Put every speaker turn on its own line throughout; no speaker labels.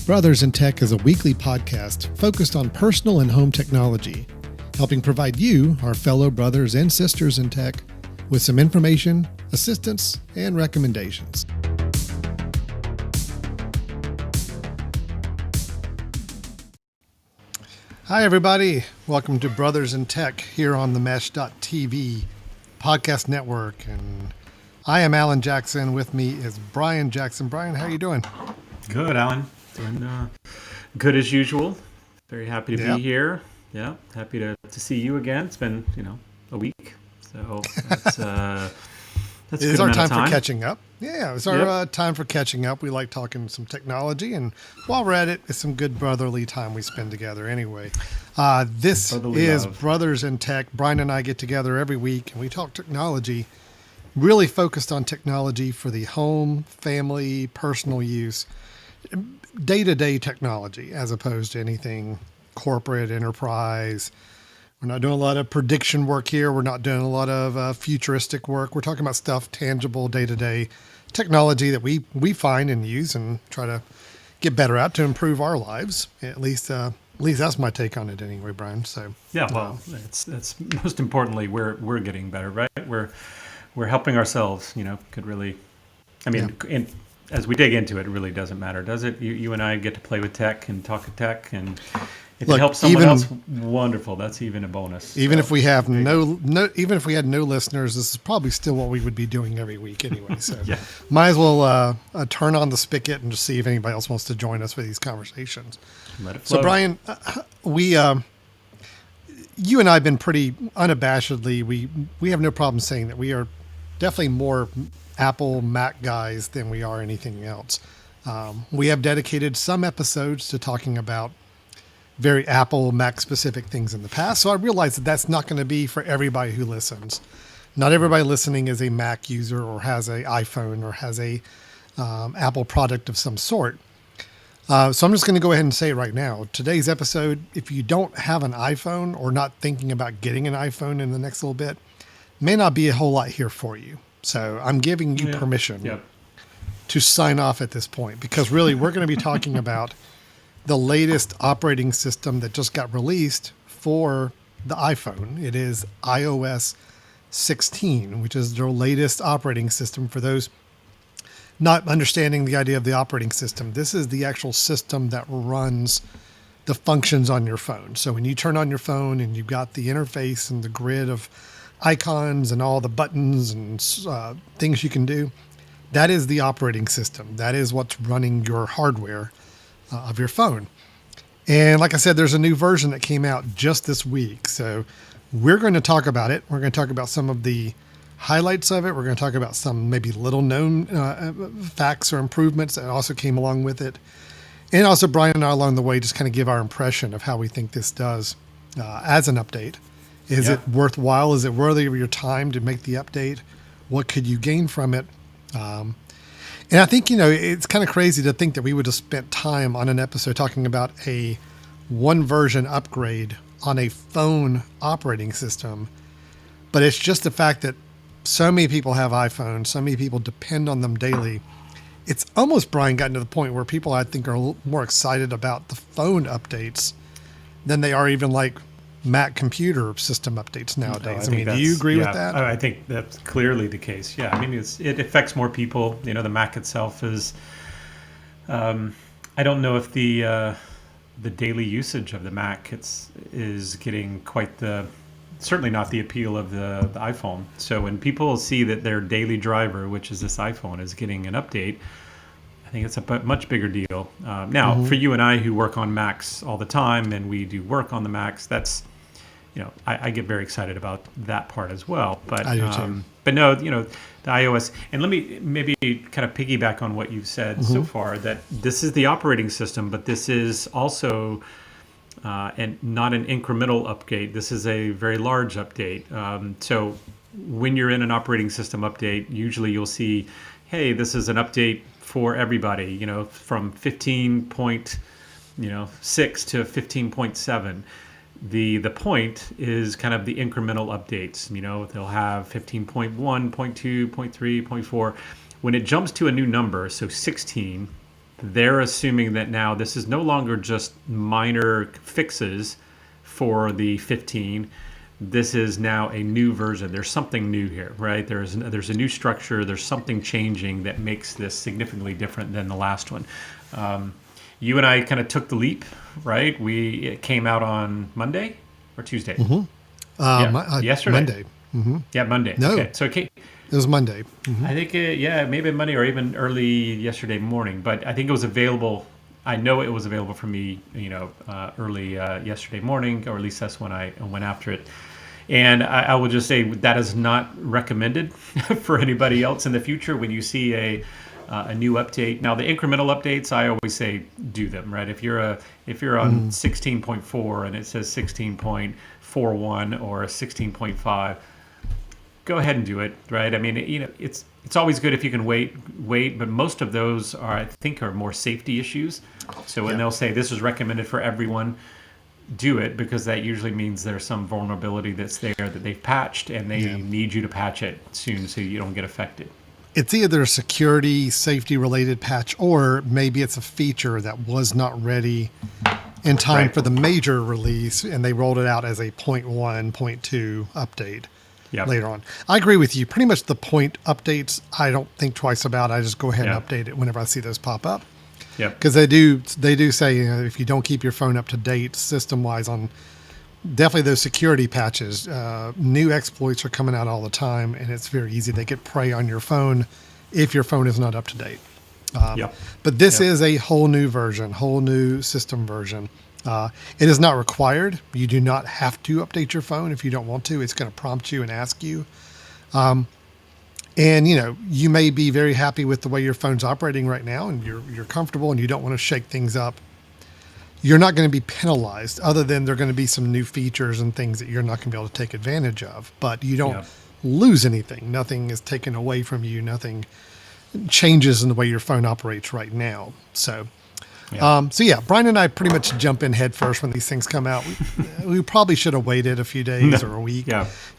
Brothers in Tech is a weekly podcast focused on personal and home technology, helping provide you, our fellow brothers and sisters in tech, with some information, assistance, and recommendations. Hi, everybody. Welcome to Brothers in Tech here on the Mesh.tv podcast network. And I am Alan Jackson. With me is Brian Jackson. Brian, how are you doing?
Good, Alan. Doing good as usual. Very happy to be here. Yeah, happy to see you again. It's been, a week. So that's
it is our time for catching up. Yeah, it's our time for catching up. We like talking some technology, and while we're at it, it's some good brotherly time we spend together anyway. This brotherly is love. Brothers in Tech. Brian and I get together every week, and we talk technology, really focused on technology for the home, family, personal use, day-to-day technology, as opposed to anything corporate, enterprise. We're not doing a lot of prediction work here. We're not doing a lot of futuristic work. We're talking about stuff, tangible, day-to-day technology that we find and use and try to get better at to improve our lives. At least that's my take on it anyway, Brian. So
yeah, well, that's most importantly, we're getting better, right? We're helping ourselves. Could really, as we dig into it, it really doesn't matter, does it? You and I get to play with tech and talk to tech, and if it helps someone else, wonderful. That's even a bonus.
Even if we have even if we had no listeners, this is probably still what we would be doing every week anyway. So might as well turn on the spigot and just see if anybody else wants to join us for these conversations.
Let it flow.
So Brian, you and I have been pretty unabashedly. We have no problem saying that we are definitely more Apple Mac guys than we are anything else. We have dedicated some episodes to talking about very Apple Mac specific things in the past. So I realize that that's not going to be for everybody who listens. Not everybody listening is a Mac user or has an iPhone or has a Apple product of some sort. So I'm just going to go ahead and say it right now. Today's episode, if you don't have an iPhone or not thinking about getting an iPhone in the next little bit, may not be a whole lot here for you. So I'm giving you permission to sign off at this point, because really we're going to be talking about the latest operating system that just got released for the iPhone. It is iOS 16, which is their latest operating system. For those not understanding the idea of the operating system, this is the actual system that runs the functions on your phone. So when you turn on your phone and you've got the interface and the grid of icons and all the buttons and things you can do, that is the operating system. That is what's running your hardware of your phone. And like I said, there's a new version that came out just this week. So we're going to talk about it. We're going to talk about some of the highlights of it. We're going to talk about some maybe little known facts or improvements that also came along with it. And also Brian and I along the way just kind of give our impression of how we think this does as an update. Is it worthwhile? Is it worthy of your time to make the update? What could you gain from it? And I think, it's kind of crazy to think that we would have spent time on an episode talking about a one version upgrade on a phone operating system. But it's just the fact that so many people have iPhones, so many people depend on them daily. It's almost, Brian, gotten to the point where people, I think, are a little more excited about the phone updates than they are even like Mac computer system updates nowadays. Do you agree with that?
I think that's clearly the case. Yeah, it affects more people. The Mac itself is. I don't know if the daily usage of the Mac is getting quite certainly not the appeal of the iPhone. So when people see that their daily driver, which is this iPhone, is getting an update, I think it's a much bigger deal. Now, for you and I who work on Macs all the time and we do work on the Macs, I get very excited about that part as well. But
I do too.
but no, the iOS, and let me maybe kind of piggyback on what you've said so far, that this is the operating system, but this is also and not an incremental update. This is a very large update. So when you're in an operating system update, usually you'll see, hey, this is an update for everybody, from 15.6 to 15.7. The point is kind of the incremental updates. They'll have 15.1, 0.2, 0.3, 0.4. When it jumps to a new number, so 16, they're assuming that now this is no longer just minor fixes for the 15. This is now a new version. There's something new here, right? There's a new structure. There's something changing that makes this significantly different than the last one. You and I kind of took the leap, right? It came out on Monday or Tuesday? Yesterday.
Monday.
Yeah, Monday.
No.
Okay. So it
was Monday.
I think, maybe Monday or even early yesterday morning. But I think it was available. I know it was available for me, early yesterday morning, or at least that's when I went after it. And I will just say that is not recommended for anybody else in the future. When you see a new update, now the incremental updates, I always say do them, right? If you're on 16.4 and it says 16.41 or 16.5, go ahead and do it, right? I mean, it's always good if you can wait, but most of those I think are more safety issues. So when they'll say this is recommended for everyone, do it, because that usually means there's some vulnerability that's there that they've patched, and they need you to patch it soon so you don't get affected.
It's either a security, safety related patch, or maybe it's a feature that was not ready in time for the major release, and they rolled it out as a 0.1, 0.2 update later on. I agree with you. Pretty much the point updates, I don't think twice about. I just go ahead and update it whenever I see those pop up.
Yeah,
because they do say, if you don't keep your phone up to date system wise on definitely those security patches, new exploits are coming out all the time, and it's very easy to get prey on your phone if your phone is not up to date. But this is a whole new version, whole new system version. It is not required. You do not have to update your phone if you don't want to. It's going to prompt you and ask you. And you may be very happy with the way your phone's operating right now, and you're comfortable, and you don't want to shake things up. You're not going to be penalized, other than there are going to be some new features and things that you're not going to be able to take advantage of. But you don't lose anything. Nothing is taken away from you. Nothing changes in the way your phone operates right now. So Brian and I pretty much jump in head first when these things come out. We probably should have waited a few days or a week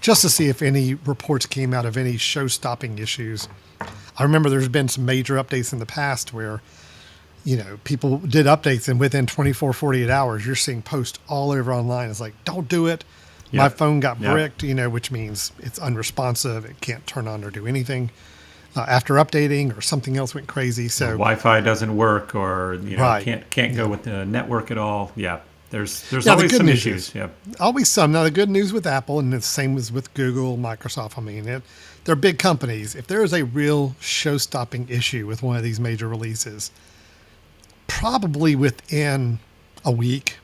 just to see if any reports came out of any show-stopping issues. I remember there's been some major updates in the past where, people did updates, and within 24, 48 hours, you're seeing posts all over online. It's like, don't do it. My phone got bricked, which means it's unresponsive. It can't turn on or do anything after updating, or something else went crazy. So
Wi-Fi doesn't work, or can't go with the network at all. There's always some issues.
Always some. Now the good news with Apple, and the same as with Google, Microsoft, I mean, they're big companies. If there is a real show-stopping issue with one of these major releases, probably within a week,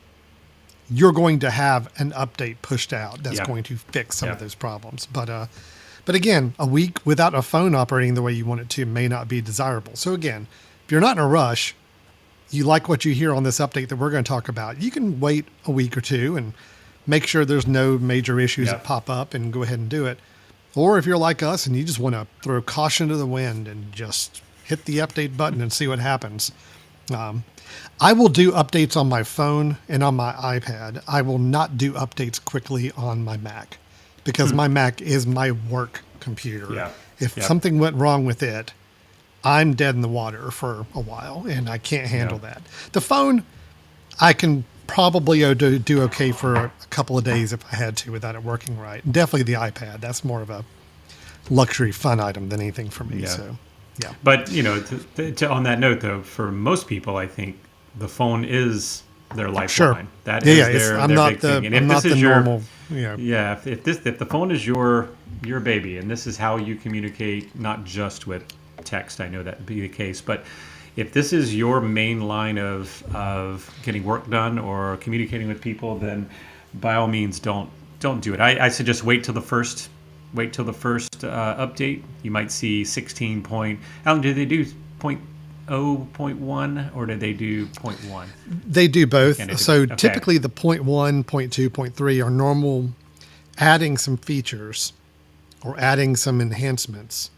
you're going to have an update pushed out that's going to fix some of those problems. But again, a week without a phone operating the way you want it to may not be desirable. So again, if you're not in a rush, you like what you hear on this update that we're going to talk about, you can wait a week or two and make sure there's no major issues that pop up, and go ahead and do it. Or if you're like us and you just want to throw caution to the wind and just hit the update button and see what happens. I will do updates on my phone and on my iPad. I will not do updates quickly on my Mac, because my Mac is my work computer. If something went wrong with it, I'm dead in the water for a while, and I can't handle that. The phone, I can probably do okay for a couple of days if I had to without it working right. And definitely the iPad. That's more of a luxury fun item than anything for me. So,
But, on that note, though, for most people, I think the phone is their lifeline.
Sure.
That is their big thing. And
I'm not the normal.
If the phone is your baby, and this is how you communicate, not just with text, I know that would be the case, but if this is your main line of getting work done or communicating with people, then by all means don't don't do it. I suggest wait till the first update. You might see 16 point. Alan, did they do point 0.1 or did they do point 1?
They do both. So
Okay.
typically the point 1, point 2, point 3 are normal adding some features or adding some enhancements.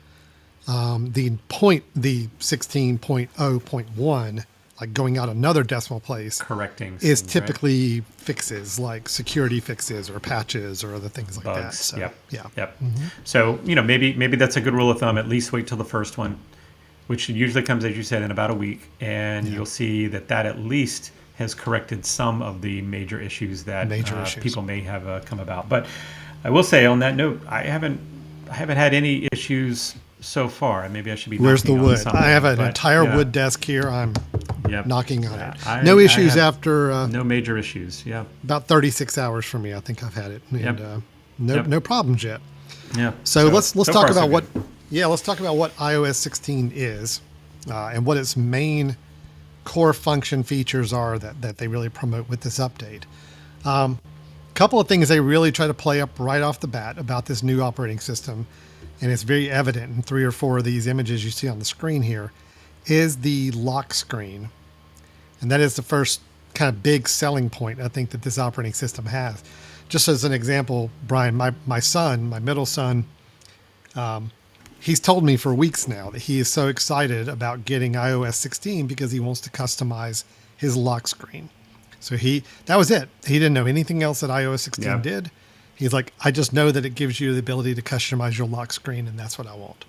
The 16.0.1, like going out another decimal place,
Correcting
is
things, right?
typically fixes like security fixes or patches or other things like that.
Bugs.
So,
Yep.
yeah.
Yep. So maybe that's a good rule of thumb. At least wait till the first one, which usually comes, as you said, in about a week, and you'll see that at least has corrected some of the major issues that people may have come about. But I will say on that note, I haven't had any issues so far. Maybe I should be.
Where's the
knocking on
wood?
some
I have an
but,
entire
yeah.
wood desk here. I'm
Yep.
knocking on
Yeah,
it. No
I
issues
have
after
no major issues. Yeah.
about 36 hours for me. I think I've had it, and
Yep.
no problems yet.
Yeah.
So let's
so
talk
far, so
about what
good.
let's talk about what iOS 16 is and what its main core function features are that they really promote with this update. Couple of things they really try to play up right off the bat about this new operating system, and it's very evident in 3 or 4 of these images you see on the screen here, is the lock screen. And that is the first kind of big selling point I think that this operating system has. Just as an example, Brian, my middle son, he's told me for weeks now that he is so excited about getting iOS 16 because he wants to customize his lock screen. So that was it. He didn't know anything else that iOS 16
Yeah.
did. He's like, I just know that it gives you the ability to customize your lock screen, and that's what I want.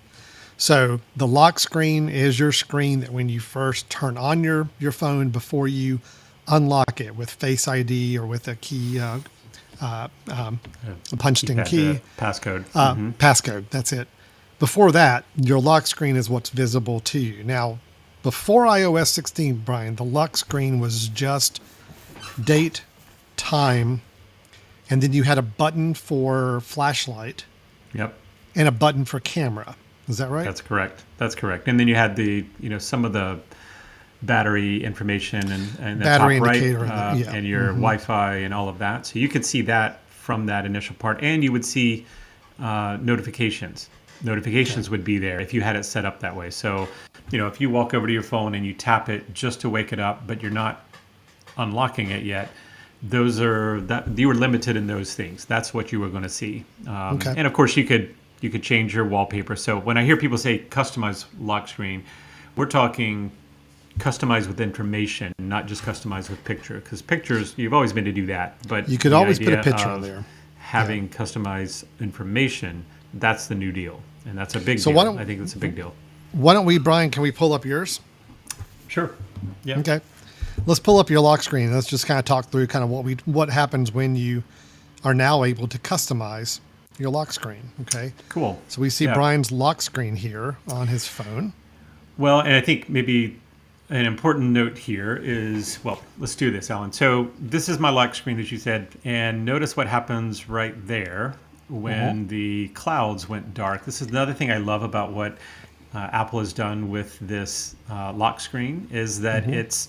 So the lock screen is your screen that when you first turn on your phone before you unlock it with Face ID or with a key, a punched in
Keypad,
key,
passcode.
passcode. That's it. Before that, your lock screen is what's visible to you. Now, before iOS 16, Brian, the lock screen was just date, time, and then you had a button for flashlight
Yep.
and a button for camera. Is that right?
That's correct. That's correct. And then you had some of the battery information and the
Battery
top right,
indicator
and your Wi-Fi and all of that. So you could see that from that initial part, and you would see notifications. Notifications would be there if you had it set up that way. So, if you walk over to your phone and you tap it just to wake it up, but you're not unlocking it yet, you were limited in those things. That's what you were going to see. And of course, you could change your wallpaper. So when I hear people say customize lock screen, we're talking customize with information, not just customize with picture. Because pictures, you've always been to do that, but
You could
the
always put a
idea
picture
of
on there.
Having customized information, that's the new deal, and that's a big
So
deal. I think that's a big deal.
Why don't we, Brian, can we pull up yours?
Sure. Yeah.
Okay. Let's pull up your lock screen. Let's just kind of talk through kind of what happens when you are now able to customize your lock screen. Okay.
Cool.
So we see
Yeah.
Brian's lock screen here on his phone.
Well, and I think maybe an important note here is, let's do this, Alan. So this is my lock screen, as you said, and notice what happens right there when the clouds went dark. This is another thing I love about what Apple has done with this lock screen is that it's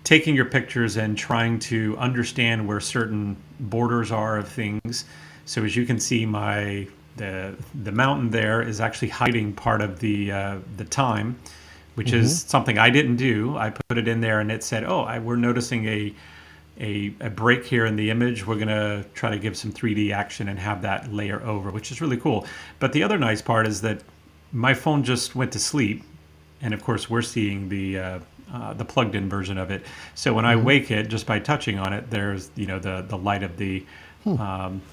taking your pictures and trying to understand where certain borders are of things. So as you can see, the mountain there is actually hiding part of the time, which is something I didn't do. I put it in there and it said, we're noticing a break here in the image. We're going to try to give some 3D action and have that layer over, which is really cool. But the other nice part is that my phone just went to sleep. And of course, we're seeing the plugged-in version of it. So when I wake it, just by touching on it, there's the light of the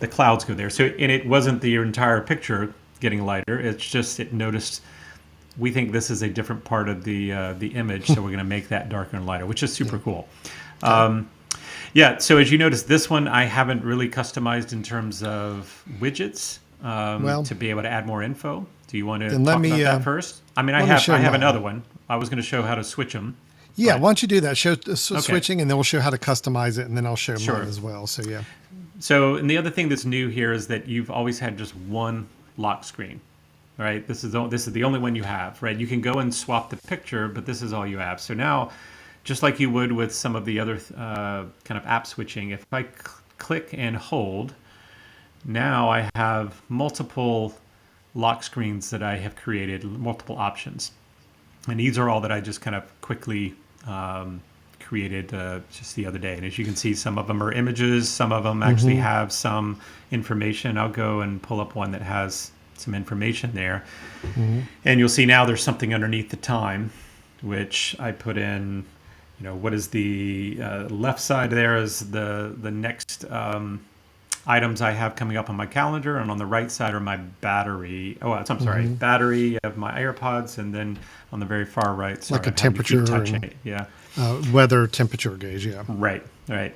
clouds go there. So and it wasn't the entire picture getting lighter. It's just it noticed. We think this is a different part of the image, so we're going to make that darker and lighter, which is super cool. So as you notice, this one I haven't really customized in terms of widgets to be able to add more info. Do you want to talk about that first? I mean, I have another one. I was going to show how to switch them.
Yeah, why don't you do that? Show switching, and then we'll show how to customize it, and then I'll show mine as well. So yeah.
So, and the other thing that's new here is that you've always had just one lock screen, right? This is the only one you have, right? You can go and swap the picture, but this is all you have. So now, just like you would with some of the other kind of app switching, if I click and hold, now I have multiple lock screens that I have created, multiple options. And these are all that I just kind of quickly created just the other day. And as you can see, some of them are images, some of them actually have some information. I'll go and pull up one that has some information there. And you'll see now there's something underneath the time, which I put in, what is the left side there is the next items I have coming up on my calendar, and on the right side are my battery. I'm sorry, battery of my AirPods, and then on the very far right, sorry,
Like a
I have you keep
temperature
touching
and
it. Yeah,
weather temperature gauge. Yeah.
right.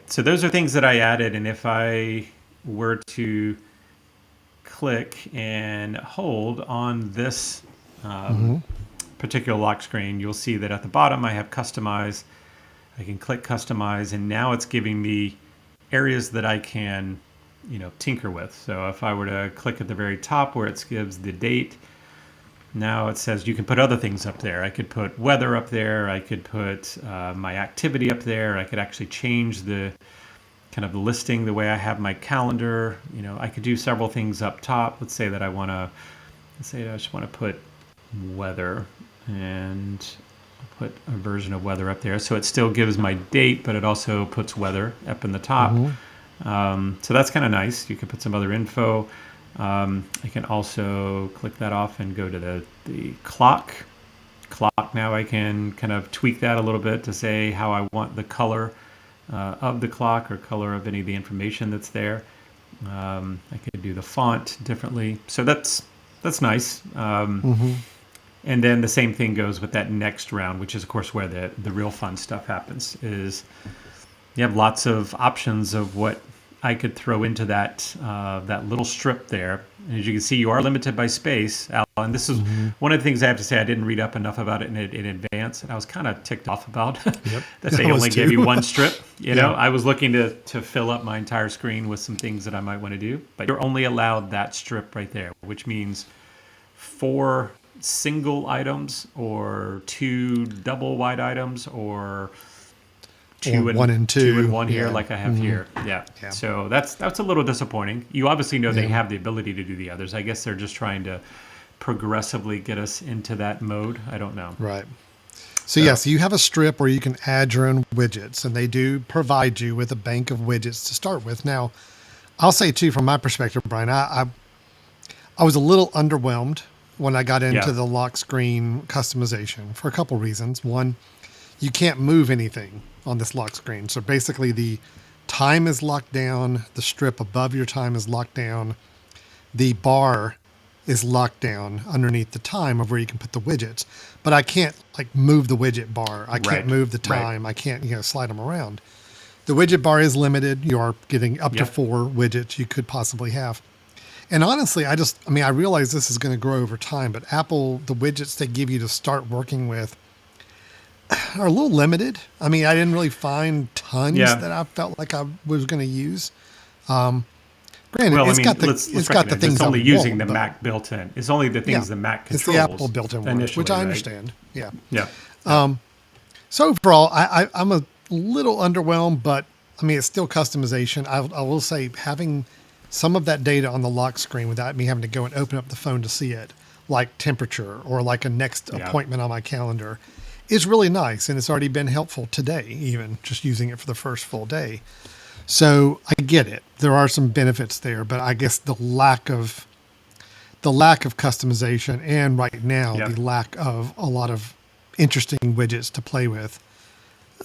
So those are things that I added, and if I were to click and hold on this particular lock screen, you'll see that at the bottom I have customize. I can click customize, and now it's giving me areas that I can tinker with. So if I were to click at the very top where it gives the date, now it says you can put other things up there. I could put weather up there. I could put my activity up there. I could actually change the kind of listing the way I have my calendar. I could do several things up top. Let's say I just want to put weather, and I'll put a version of weather up there. So it still gives my date, but it also puts weather up in the top. So that's kind of nice. You can put some other info. I can also click that off and go to the clock. Now I can kind of tweak that a little bit to say how I want the color of the clock or color of any of the information that's there. I could do the font differently. So that's nice. And then the same thing goes with that next round, which is of course where the real fun stuff happens. Is you have lots of options of what I could throw into that little strip there. And as you can see, you are limited by space, Al. And this is one of the things I have to say. I didn't read up enough about it in advance, and I was kind of ticked off about that they only gave you one strip. I was looking to fill up my entire screen with some things that I might want to do, but you're only allowed that strip right there, which means 4 single items or 2 double wide items or two and
1 and 2
2 and 1 here, like I have here. Yeah. So that's a little disappointing. You obviously know they have the ability to do the others. I guess they're just trying to progressively get us into that mode. I don't know.
Right. So yes, you have a strip where you can add your own widgets, and they do provide you with a bank of widgets to start with. Now, I'll say too, from my perspective, Brian, I was a little underwhelmed when I got into the lock screen customization for a couple reasons. One, you can't move anything on this lock screen. So basically the time is locked down. The strip above your time is locked down. The bar is locked down underneath the time of where you can put the widgets, but I can't move the widget bar. I can't move the time. I can't, slide them around. The widget bar is limited. You are getting up to 4 widgets you could possibly have. And honestly, I realize this is going to grow over time, but Apple, the widgets they give you to start working with are a little limited. I didn't really find tons that I felt like I was going to use. Granted,
Well,
got the things
it's only
I
using
want,
the Mac built-in. It's only the things the Mac controls.
It's the Apple built-in one, which I understand.
Yeah.
So overall, I'm a little underwhelmed, but it's still customization. I will say having some of that data on the lock screen without me having to go and open up the phone to see it, like temperature or like a next appointment on my calendar, is really nice. And it's already been helpful today, even just using it for the first full day. So I get it. There are some benefits there, but I guess the lack of customization and right now the lack of a lot of interesting widgets to play with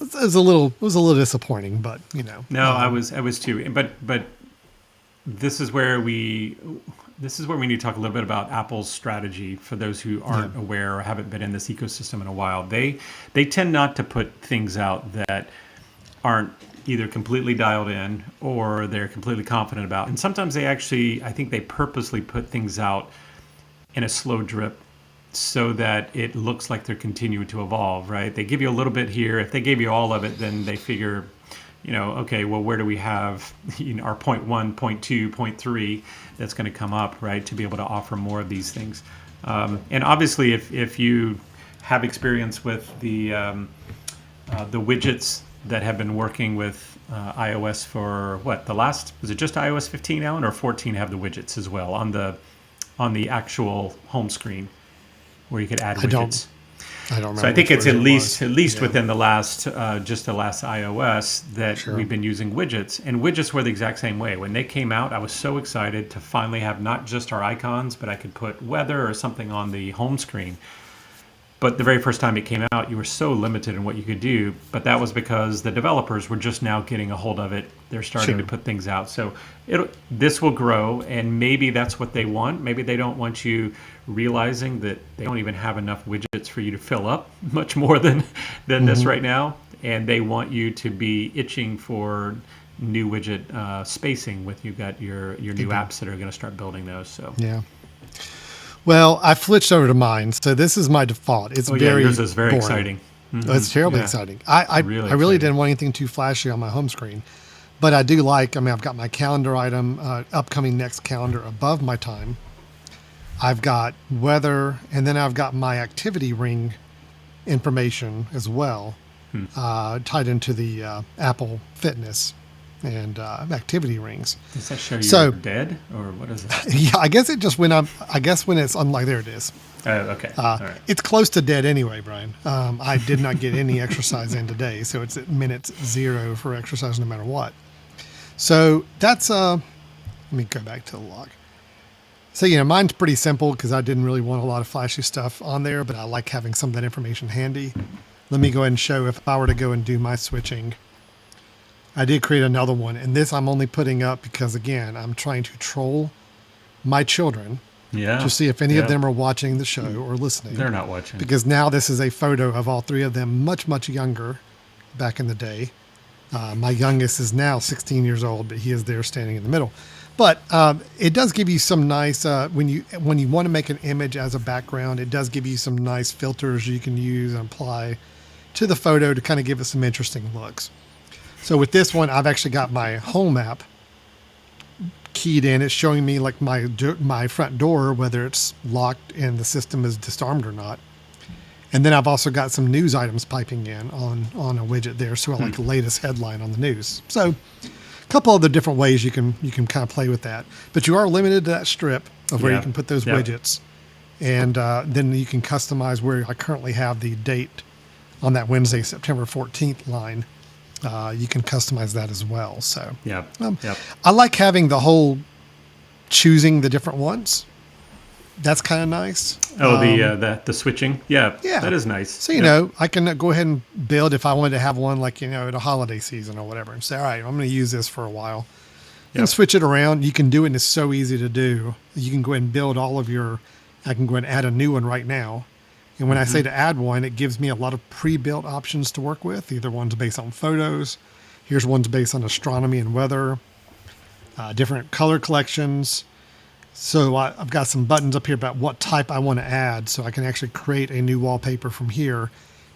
was a little disappointing, but
No, I was too. But this is where we need to talk a little bit about Apple's strategy for those who aren't aware or haven't been in this ecosystem in a while. They tend not to put things out that aren't either completely dialed in or they're completely confident about. And sometimes they actually, I think they purposely put things out in a slow drip so that it looks like they're continuing to evolve, right? They give you a little bit here. If they gave you all of it, then they figure, okay, well, where do we have our point 1, point 2, point 3 that's going to come up, right, to be able to offer more of these things. And obviously, if you have experience with the widgets that have been working with iOS for what was it just iOS 15, Alan, or 14 have the widgets as well on the actual home screen where you could add widgets.
I don't remember.
So I think it's at least
Yeah.
within the last just the last iOS that
Sure.
we've been using widgets, and widgets were the exact same way. When they came out, I was so excited to finally have not just our icons, but I could put weather or something on the home screen. But the very first time it came out, you were so limited in what you could do. But that was because the developers were just now getting a hold of it. They're starting to put things out. So this will grow, and maybe that's what they want. Maybe they don't want you realizing that they don't even have enough widgets for you to fill up much more than this right now. And they want you to be itching for new widget spacing with you got your new apps that are going to start building those. So
Yeah. Well, I switched over to mine, so this is my default. It's very
yours is very
boring.
exciting.
It's terribly
Yeah.
exciting. I
Really
really
exciting.
didn't want anything too flashy on my home screen, but I do like. I mean, I've got my calendar item, upcoming next calendar above my time. I've got weather, and then I've got my activity ring information as well, tied into the Apple Fitness and activity rings.
Does that show
So-
you're dead, or what is that?
Yeah, I guess it just went up. I guess when it's unlike, there it is.
Okay. All right.
It's close to dead anyway, Brian. I did not get any exercise in today, so it's at minute 0 for exercise no matter what. So that's, let me go back to the log. So, mine's pretty simple because I didn't really want a lot of flashy stuff on there, but I like having some of that information handy. Let me go ahead and show if I were to go and do my switching. I did create another one, and this I'm only putting up because, again, I'm trying to troll my children
Yeah.
to see if any of
Yeah.
them are watching the show or listening.
They're not watching.
Because now this is a photo of all three of them much, much younger back in the day. My youngest is now 16 years old, but he is there standing in the middle. But it does give you some nice, when you want to make an image as a background, it does give you some nice filters you can use and apply to the photo to kind of give it some interesting looks. So with this one, I've actually got my home app keyed in. It's showing me like my front door, whether it's locked and the system is disarmed or not. And then I've also got some news items piping in on a widget there. So like the latest headline on the news. So a couple other different ways you can kind of play with that, but you are limited to that strip of where you can put those widgets. And then you can customize where I currently have the date on that Wednesday, September 14th line. You can customize that as well. So
Yeah.
I like having the whole choosing the different ones. That's kind of nice.
Oh, the switching. Yeah.
Yeah.
That is nice.
So, I can go ahead and build if I wanted to have one like, at a holiday season or whatever and say, all right, I'm going to use this for a while and switch it around. You can do it and it's so easy to do. You can go ahead and build I can go ahead and add a new one right now. And when I say to add one, it gives me a lot of pre-built options to work with. Either one's based on photos. Here's one's based on astronomy and weather, different color collections. So I've got some buttons up here about what type I want to add, so I can actually create a new wallpaper from here.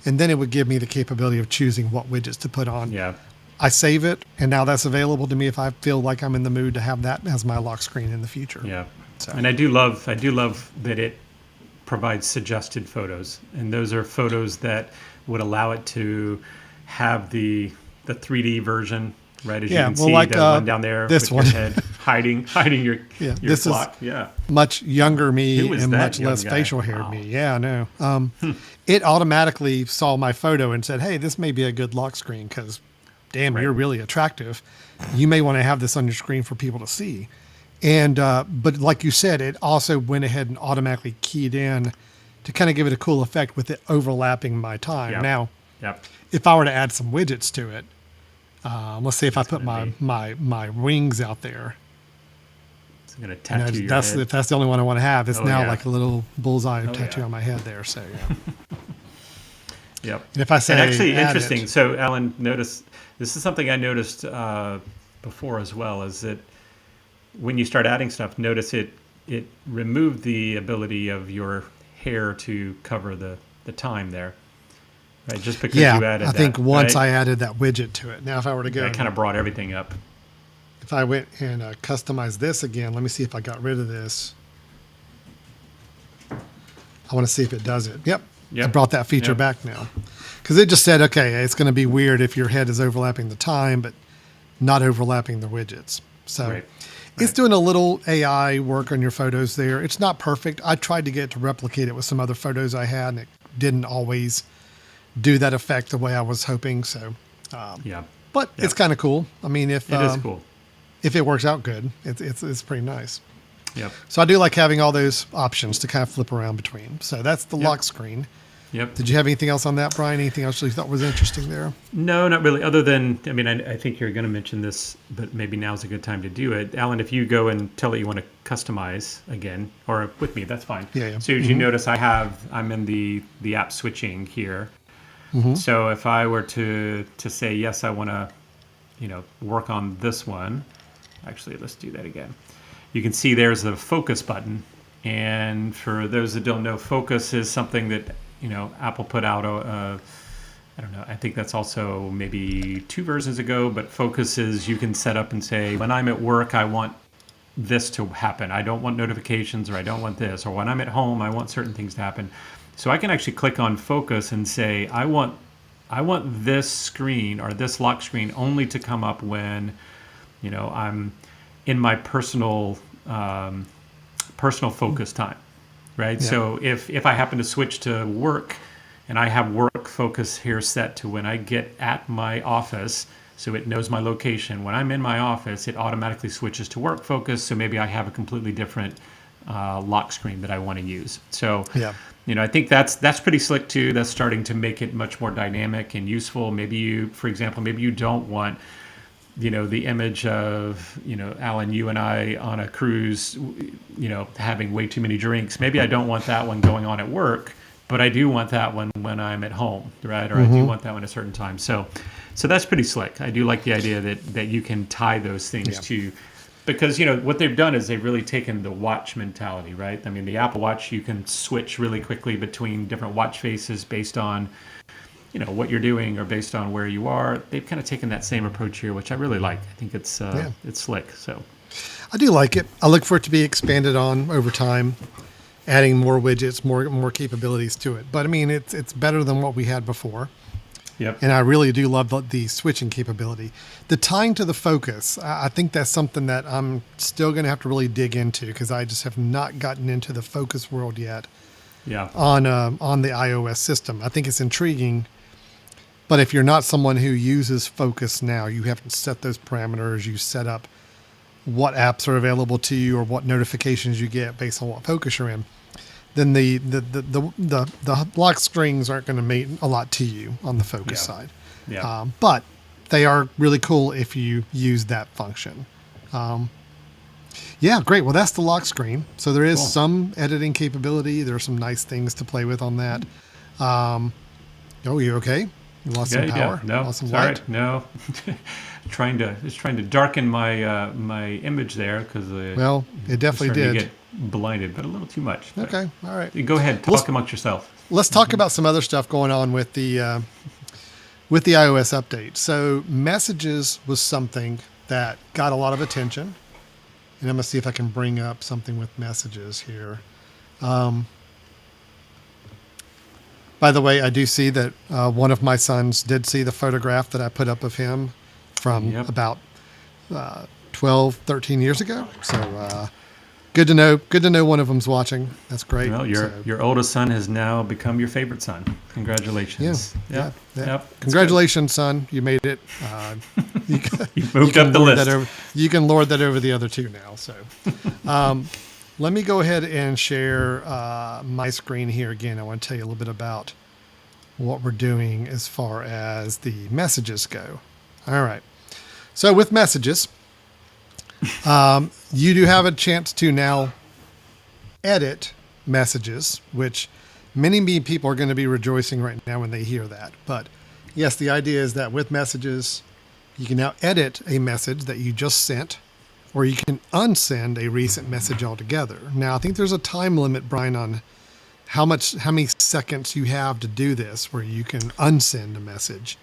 And then it would give me the capability of choosing what widgets to put on.
Yeah.
I save it, and now that's available to me if I feel like I'm in the mood to have that as my lock screen in the future.
Yeah.
So.
And I do love that it provides suggested photos, and those are photos that would allow it to have the 3D version, right? As you can see,
like
the one down there
this
with
one.
your head hiding your
this
clock.
is much younger me
Who is
and
that
much
young
less
guy?
facial haired
Wow.
me. Yeah, I know. It automatically saw my photo and said, hey, this may be a good lock screen because, damn, you're really attractive. You may want to have this on your screen for people to see. And but like you said, it also went ahead and automatically keyed in to kind of give it a cool effect with it overlapping my time.
Yep.
Now,
Yep.
if I were to add some widgets to it, let's say if I put my rings out there,
It's going to tattoo your
that's
head.
if that's the only one I want to have. It's now
yeah.
like a little bullseye tattoo
yeah.
on my head there. So yeah.
Yep.
And if I say
And actually,
add
interesting.
it-
So, Alan, notice this is something I noticed before as well. Is that when you start adding stuff, notice it removed the ability of your hair to cover the time there, right? Just because you added that.
I think once
right?
I added that widget to it. Now, if I were to go,
It kind of brought everything up.
if I went and customized this again, let me see if I got rid of this. I want to see if it does it. Yep. I
Yep.
brought that feature
Yep.
back now. Because it just said, okay, it's going to be weird if your head is overlapping the time, but not overlapping the widgets. So
Right.
it's doing a little AI work on your photos there. It's not perfect. I tried to get it to replicate it with some other photos I had, and it didn't always do that effect the way I was hoping. So,
Yeah.
but
Yeah.
it's kind of cool. I mean, if
It is cool.
if it works out good, it's pretty nice.
Yep.
So I do like having all those options to kind of flip around between. So that's the lock screen.
Yep.
Did you have anything else on that, Brian? Anything else you thought was interesting there?
No, not really. Other than, I mean, I think you're going to mention this, but maybe now's a good time to do it. Alan, if you go and tell it you want to customize again, or with me, that's fine.
Yeah.
So as you notice, I'm in the app switching here. So if I were to say, yes, I want to, work on this one. Actually, let's do that again. You can see there's the focus button. And for those that don't know, focus is something that, Apple put out, I don't know, I think that's also maybe 2 versions ago, but focus is you can set up and say, when I'm at work, I want this to happen. I don't want notifications, or I don't want this, or when I'm at home, I want certain things to happen. So I can actually click on focus and say, I want this screen or this lock screen only to come up when, I'm in my personal focus time, right?
Yeah.
So if I happen to switch to work and I have work focus here set to when I get at my office, so it knows my location. When I'm in my office, it automatically switches to work focus. So maybe I have a completely different lock screen that I want to use. So,
Yeah.
I think that's pretty slick too. That's starting to make it much more dynamic and useful. Maybe you, for example, maybe you don't want, the image of, Alan, you and I on a cruise, having way too many drinks. Maybe I don't want that one going on at work, but I do want that one when I'm at home, right? Or I do want that one at a certain time. So that's pretty slick. I do like the idea that you can tie those things to, because, what they've done is they've really taken the watch mentality, right? I mean, the Apple Watch, you can switch really quickly between different watch faces based on, what you're doing or based on where you are. They've kind of taken that same approach here, which I really like. I think it's slick. So
I do like it. I look for it to be expanded on over time, adding more widgets, more capabilities to it. But I mean, it's better than what we had before.
Yep.
And I really do love the switching capability. The tying to the focus, I think that's something that I'm still going to have to really dig into, because I just have not gotten into the focus world yet on the iOS system. I think it's intriguing. But if you're not someone who uses focus now, you haven't set those parameters, you set up what apps are available to you or what notifications you get based on what focus you're in, then the lock screens aren't going to mean a lot to you on the focus side.
Yeah.
But they are really cool if you use that function. Yeah, great. Well, that's the lock screen. So there is some editing capability. There are some nice things to play with on that. Oh, you okay? You lost some power?
No,
lost some
sorry,
light?
no. trying to darken my my image there because
Well, it definitely did.
Get blinded, but a little too much. But
Okay, all right.
go ahead, talk amongst yourself.
Let's talk about some other stuff going on with the iOS update. So messages was something that got a lot of attention, and I'm gonna see if I can bring up something with messages here. By the way, I do see that one of my sons did see the photograph that I put up of him from about 12, 13 years ago. So good to know. Good to know one of them's watching. That's great.
Well, your oldest son has now become your favorite son. Congratulations.
Yeah.
Yep.
Congratulations, son. You made it. You
moved up the list.
You can lord that over the other two now. So let me go ahead and share my screen here again. I want to tell you a little bit about what we're doing as far as the messages go. All right. So with messages, you do have a chance to now edit messages, which many people are going to be rejoicing right now when they hear that. But yes, the idea is that with messages, you can now edit a message that you just sent, or you can unsend a recent message altogether. Now, I think there's a time limit, Brian, on how many seconds you have to do this, where you can unsend a message.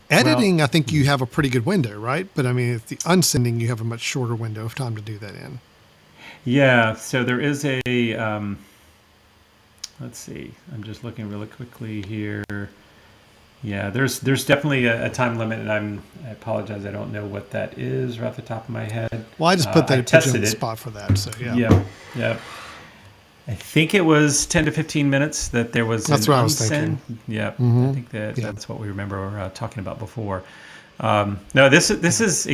Editing, I think you have a pretty good window, right? But I mean, if the unsending, you have a much shorter window of time to do that in.
Yeah. So there is a let's see. I'm just looking really quickly here. Yeah, there's definitely a time limit, and I apologize. I don't know what that is right off the top of my head.
Well, I just put that
I
it put you on
tested
the
it.
spot for that. So yeah,
Yeah, yeah. I think it was 10 to 15 minutes that there was
that's
an
what I was
unsend.
thinking.
Yeah, I think
Yeah.
that's what we remember talking about before. No, this is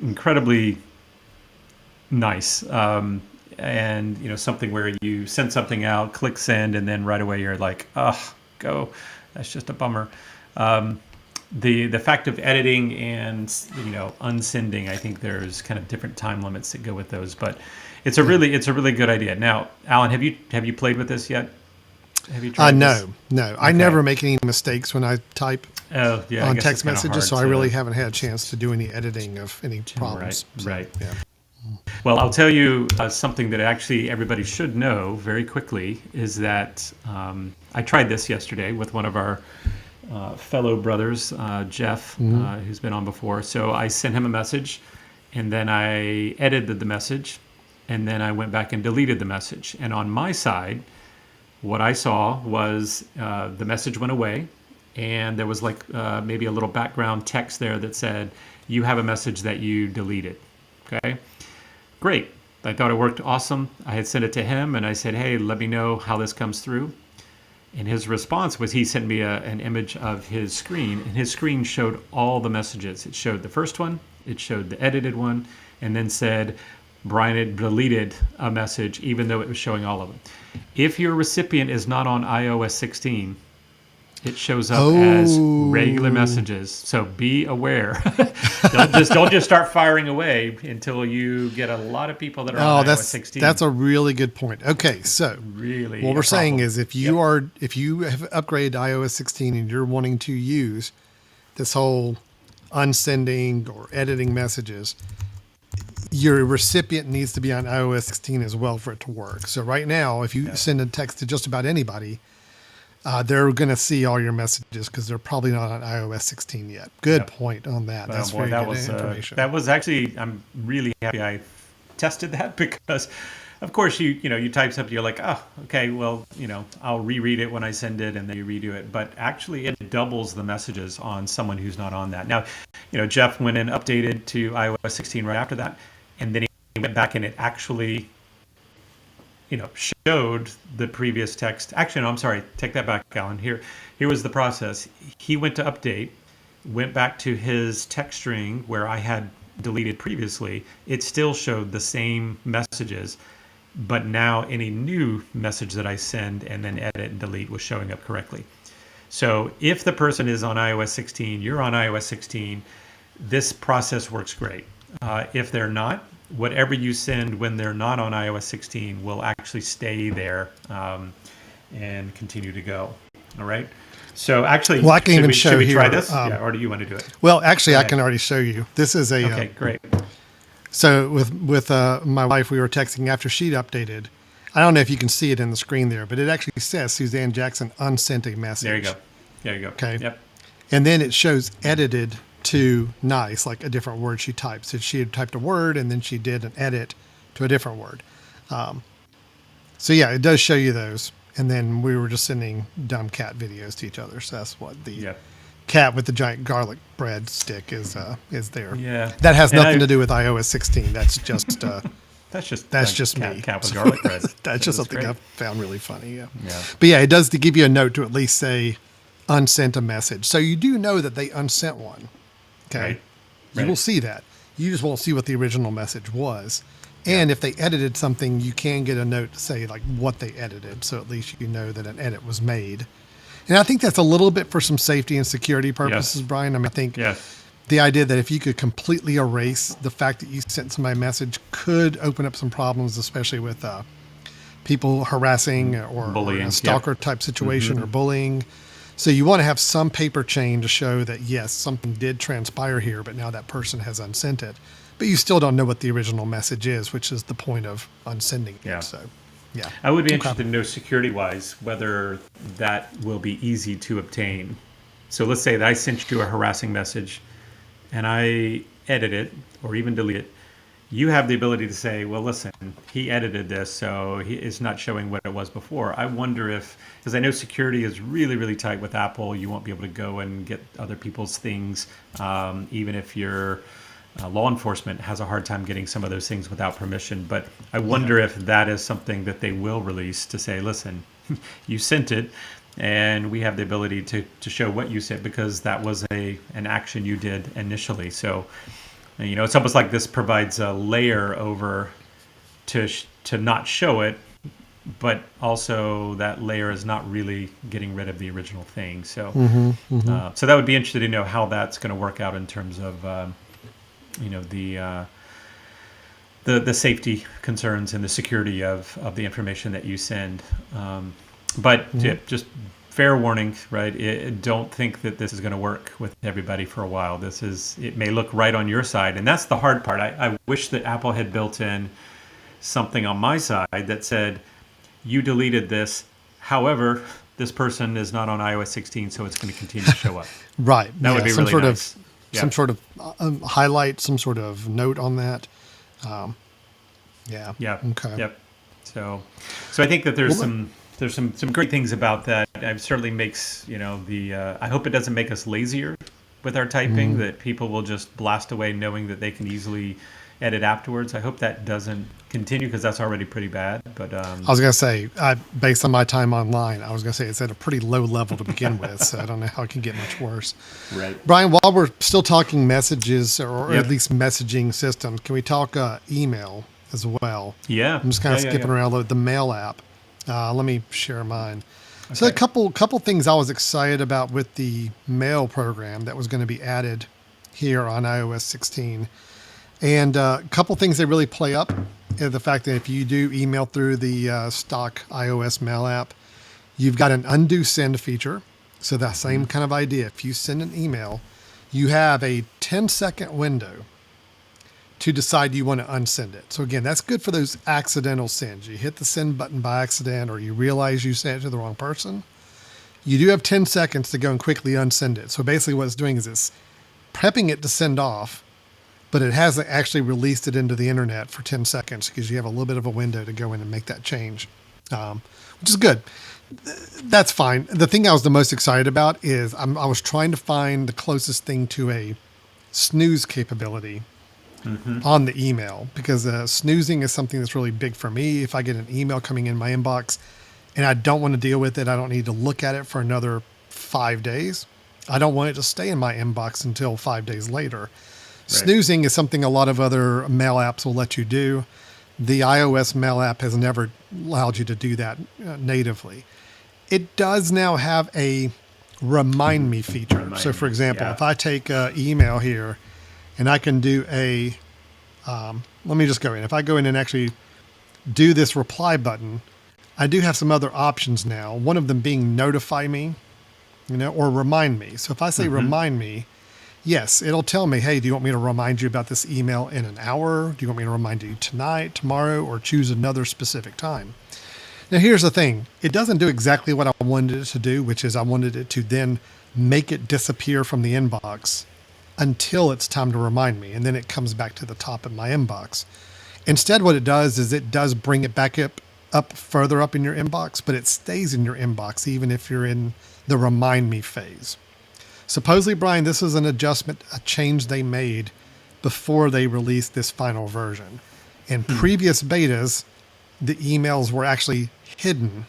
incredibly nice. And something where you send something out, click send, and then right away you're like, oh, go. That's just a bummer. The fact of editing and unsending, I think there's kind of different time limits that go with those, but it's a really good idea. Now, Alan, have you played with this yet? Have you tried this?
No. I
Okay.
never make any mistakes when I type
Oh, yeah. I
on
guess
text
it's kinda
messages,
hard
so I
to-
really haven't had a chance to do any editing of any problems.
Right.
Yeah.
Well, I'll tell you something that actually everybody should know very quickly is that I tried this yesterday with one of our fellow brothers, Jeff, who's been on before. So I sent him a message, and then I edited the message, and then I went back and deleted the message. And on my side, what I saw was the message went away, and there was like maybe a little background text there that said, "You have a message that you deleted." Okay. Great. I thought it worked awesome. I had sent it to him and I said, hey, let me know how this comes through. And his response was he sent me an image of his screen, and his screen showed all the messages. It showed the first one, it showed the edited one, and then said Brian had deleted a message even though it was showing all of them. If your recipient is not on iOS 16, it shows up as regular messages. So be aware. don't just start firing away until you get a lot of people that are on iOS 16.
That's a really good point. Okay, so
really
what we're saying is if you
Yep.
if you have upgraded to iOS 16 and you're wanting to use this whole unsending or editing messages, your recipient needs to be on iOS 16 as well for it to work. So right now, if you send a text to just about anybody, they're going to see all your messages because they're probably not on iOS 16 yet. Good point on that. That's very good information.
That was actually, I'm really happy I tested that because, of course, you type something, you're like, oh, okay, well, I'll reread it when I send it and then you redo it. But actually, it doubles the messages on someone who's not on that. Now, Jeff went and updated to iOS 16 right after that, and then he went back and it actually showed the previous text. Actually, no, I'm sorry. Take that back, Alan. Here was the process. He went to update, went back to his text string where I had deleted previously. It still showed the same messages, but now any new message that I send and then edit and delete was showing up correctly. So if the person is on iOS 16, you're on iOS 16, this process works great. If they're not, whatever you send when they're not on iOS 16 will actually stay there and continue to go. All right. So actually,
well, I can even show
should we
here,
try this? Or do you want to do it?
Well, actually, I can already show you. This is a
okay. Great.
So with my wife, we were texting after she'd updated. I don't know if you can see it in the screen there, but it actually says Suzanne Jackson unsent a message.
There you go.
Okay.
Yep.
And then it shows edited to nice, like a different word she typed. So she had typed a word and then she did an edit to a different word. So yeah, it does show you those. And then we were just sending dumb cat videos to each other. So that's what the cat with the giant garlic bread stick is there.
Yeah.
That has nothing to do with iOS 16. That's just that's just me.
Cat with garlic bread.
That's just something I found really funny. Yeah.
But
yeah, it does to give you a note to at least say unsent a message. So you do know that they unsent one. Okay.
Right.
You will see that. You just won't see what the original message was. And if they edited something, you can get a note to say like what they edited. So at least you know that an edit was made. And I think that's a little bit for some safety and security purposes, Brian. I mean, I think the idea that if you could completely erase the fact that you sent somebody a message could open up some problems, especially with people harassing or a stalker type situation or bullying. So you want to have some paper chain to show that, yes, something did transpire here, but now that person has unsent it. But you still don't know what the original message is, which is the point of unsending it. So, yeah.
I would be interested to know security-wise whether that will be easy to obtain. So let's say that I sent you a harassing message and I edit it or even delete it. you have the ability to say, well, listen, he edited this, so it's not showing what it was before. I wonder if, because I know security is really, really tight with Apple, you won't be able to go and get other people's things, even if your law enforcement has a hard time getting some of those things without permission. But I wonder if that is something that they will release to say, listen, you sent it, and we have the ability to show what you sent because that was an action you did initially. So, it's almost like this provides a layer over to not show it, but also that layer is not really getting rid of the original thing. So, so that would be interesting to know how that's going to work out in terms of, the safety concerns and the security of the information that you send. But just fair warning, right? Don't think that this is going to work with everybody for a while. It may look right on your side, and that's the hard part. I wish that Apple had built in something on my side that said, you deleted this. However, this person is not on iOS 16, so it's going to continue to show up.
Right.
That would be
some
really
sort
nice.
of some sort of highlight, some sort of note on that. Yeah.
Yeah.
Okay.
Yep. So I think that there's some great things about that. It certainly makes I hope it doesn't make us lazier with our typing. That people will just blast away knowing that they can easily edit afterwards. I hope that doesn't continue because that's already pretty bad. But
I was going to say, based on my time online, I was going to say it's at a pretty low level to begin with, so I don't know how it can get much worse.
Right.
Brian, while we're still talking messages or
Yep.
at least messaging systems, can we talk email as well?
Yeah.
I'm just kind of
Yeah,
skipping
yeah.
around the mail app. Let me share mine. So
Okay.
a couple things I was excited about with the mail program that was going to be added here on iOS 16. And a couple things that really play up is the fact that if you do email through the stock iOS mail app, you've got an undo send feature. So that same kind of idea. If you send an email, you have a 10-second window to decide you want to unsend it. So again, that's good for those accidental sends. You hit the send button by accident or you realize you sent it to the wrong person. You do have 10 seconds to go and quickly unsend it. So basically what it's doing is it's prepping it to send off, but it hasn't actually released it into the internet for 10 seconds because you have a little bit of a window to go in and make that change, which is good. That's fine. The thing I was the most excited about is I was trying to find the closest thing to a snooze capability on the email because snoozing is something that's really big for me. If I get an email coming in my inbox and I don't want to deal with it, I don't need to look at it for another 5 days. I don't want it to stay in my inbox until 5 days later. Snoozing is something a lot of other mail apps will let you do. The iOS mail app has never allowed you to do that natively. It does now have a remind me feature. So for example, if I take email here and I can do let me just go in. If I go in and actually do this reply button, I do have some other options now. One of them being notify me, or remind me. So if I say remind me, yes, it'll tell me, hey, do you want me to remind you about this email in an hour? Do you want me to remind you tonight, tomorrow, or choose another specific time? Now, here's the thing. It doesn't do exactly what I wanted it to do, which is I wanted it to then make it disappear from the inbox until it's time to remind me. And then it comes back to the top of my inbox. Instead, what it does is it does bring it back up further up in your inbox, but it stays in your inbox even if you're in the remind me phase. Supposedly, Brian, this is an adjustment, a change they made before they released this final version. In previous betas, the emails were actually hidden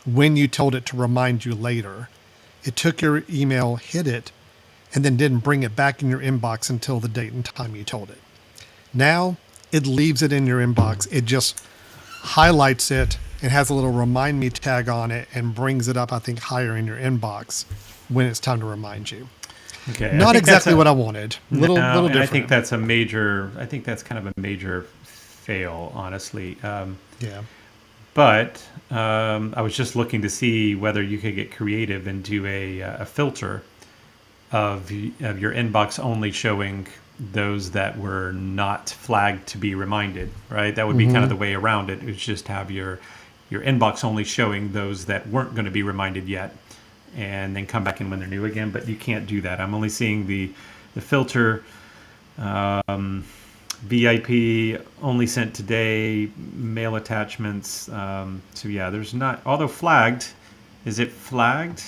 when you told it to remind you later. It took your email, hid it, and then didn't bring it back in your inbox until the date and time you told it. Now, it leaves it in your inbox. It just highlights it and has a little remind me tag on it and brings it up, I think, higher in your inbox when it's time to remind you.
Okay.
Not exactly what I wanted. Little different.
I think that's kind of a major fail, honestly.
Yeah.
But I was just looking to see whether you could get creative and do a filter of your inbox only showing those that were not flagged to be reminded, right? That would be kind of the way around it. It's just have your inbox only showing those that weren't going to be reminded yet, and then come back in when they're new again. But you can't do that. I'm only seeing the filter VIP only sent today, mail attachments. So yeah, there's not, although flagged. Is it flagged?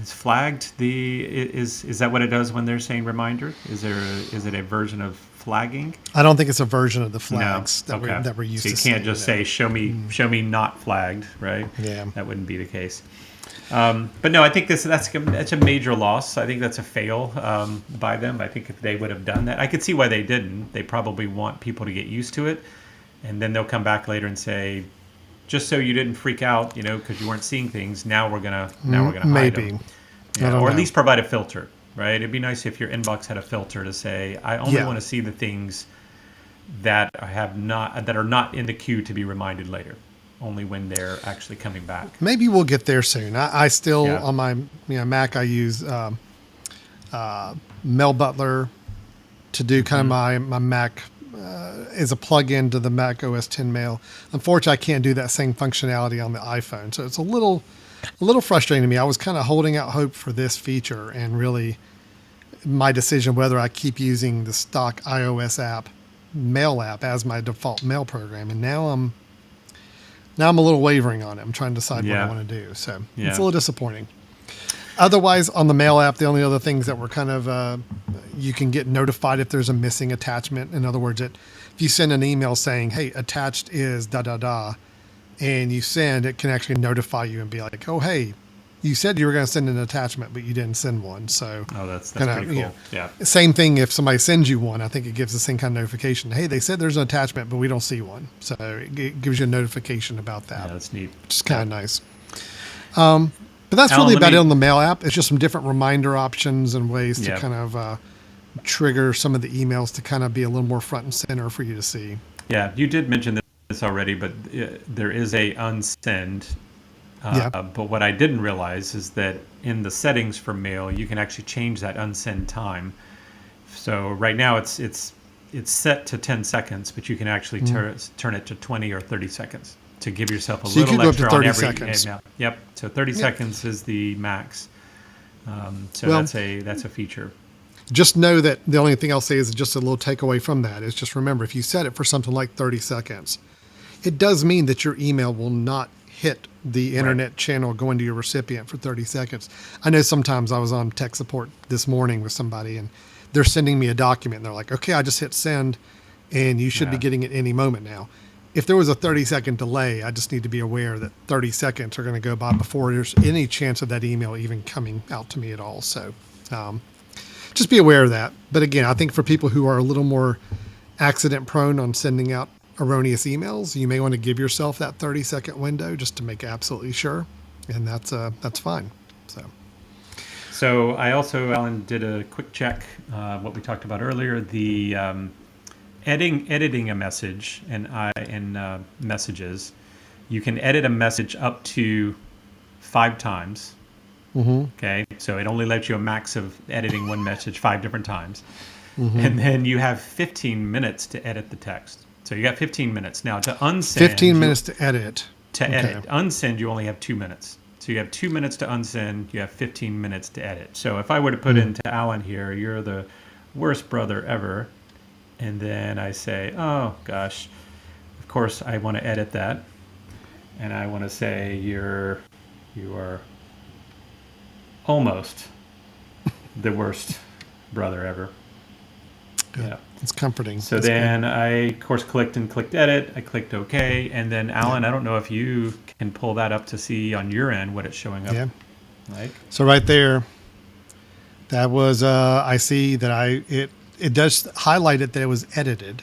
Is flagged is that what it does when they're saying reminder? Is it a version of flagging?
I don't think it's a version of the
No.
flags that
Okay.
we're used
So
to.
you can't just say show me not flagged, right?
Yeah.
That wouldn't be the case. But no, I think that's a major loss. I think that's a fail by them. I think if they would have done that, I could see why they didn't. They probably want people to get used to it, and then they'll come back later and say, just so you didn't freak out, because you weren't seeing things. Now we're gonna hide
maybe.
them.
I
Yeah,
don't
or
know.
at least provide a filter, right? It'd be nice if your inbox had a filter to say, I only want to see the things that are not in the queue to be reminded later. Only when they're actually coming back.
Maybe we'll get there soon. I still
Yeah.
on my Mac I use Mail Butler to do kind of my Mac as a plug-in to the Mac OS 10 Mail. Unfortunately, I can't do that same functionality on the iPhone, so it's a little frustrating to me. I was kind of holding out hope for this feature, and really my decision whether I keep using the stock iOS app, Mail app, as my default mail program, and now I'm a little wavering on it. I'm trying to decide what I want to do. So it's a little disappointing. Otherwise, on the Mail app, the only other things that were kind of, you can get notified if there's a missing attachment. In other words, if you send an email saying, hey, attached is da-da-da, and you send, it can actually notify you and be like, oh, hey, you said you were going to send an attachment, but you didn't send one. So
that's
kinda,
pretty cool. Yeah.
Same thing if somebody sends you one. I think it gives the same kind of notification. Hey, they said there's an attachment, but we don't see one. So it gives you a notification about that.
Yeah, that's neat.
Which is kind of nice. But that's
Alan,
really
let
about
me-
it on the Mail app. It's just some different reminder options and ways to
Yeah.
kind of trigger some of the emails to kind of be a little more front and center for you to see.
Yeah, you did mention this already, but there is a unsend. But what I didn't realize is that in the settings for Mail, you can actually change that unsend time. So right now it's set to 10 seconds, but you can actually turn it to 20 or 30 seconds to give yourself a
So you
little
could go up to
extra on
30
every
seconds.
email. Yep. So 30 seconds is the max. So
Well-
that's a feature.
Just know that the only thing I'll say is just a little takeaway from that is just remember, if you set it for something like 30 seconds, it does mean that your email will not hit the internet channel going to your recipient for 30 seconds. I know sometimes I was on tech support this morning with somebody and they're sending me a document and they're like, okay, I just hit send and you should be getting it any moment now. If there was a 30-second delay, I just need to be aware that 30 seconds are going to go by before there's any chance of that email even coming out to me at all. So just be aware of that. But again, I think for people who are a little more accident prone on sending out erroneous emails, you may want to give yourself that 30-second window just to make absolutely sure. And that's fine.
So I also, Alan, did a quick check, what we talked about earlier, the editing a message in messages. You can edit a message up to 5 times.
Mm-hmm.
Okay, so it only lets you a max of editing one message 5 different times. Mm-hmm. And then you have 15 minutes to edit the text. So you got 15 minutes. Now to unsend...
15 minutes to edit.
Edit. Unsend, you only have 2 minutes. So you have 2 minutes to unsend, you have 15 minutes to edit. So if I were to put into Alan here, you're the worst brother ever, and then I say, oh gosh, of course I want to edit that, and I want to say you are almost the worst brother ever.
Good.
Yeah.
It's comforting.
So
That's
then I, of course, clicked edit. I clicked OK. And then, Alan, I don't know if you can pull that up to see on your end what it's showing up like.
So right there, that was, I see that it does highlight it that it was edited.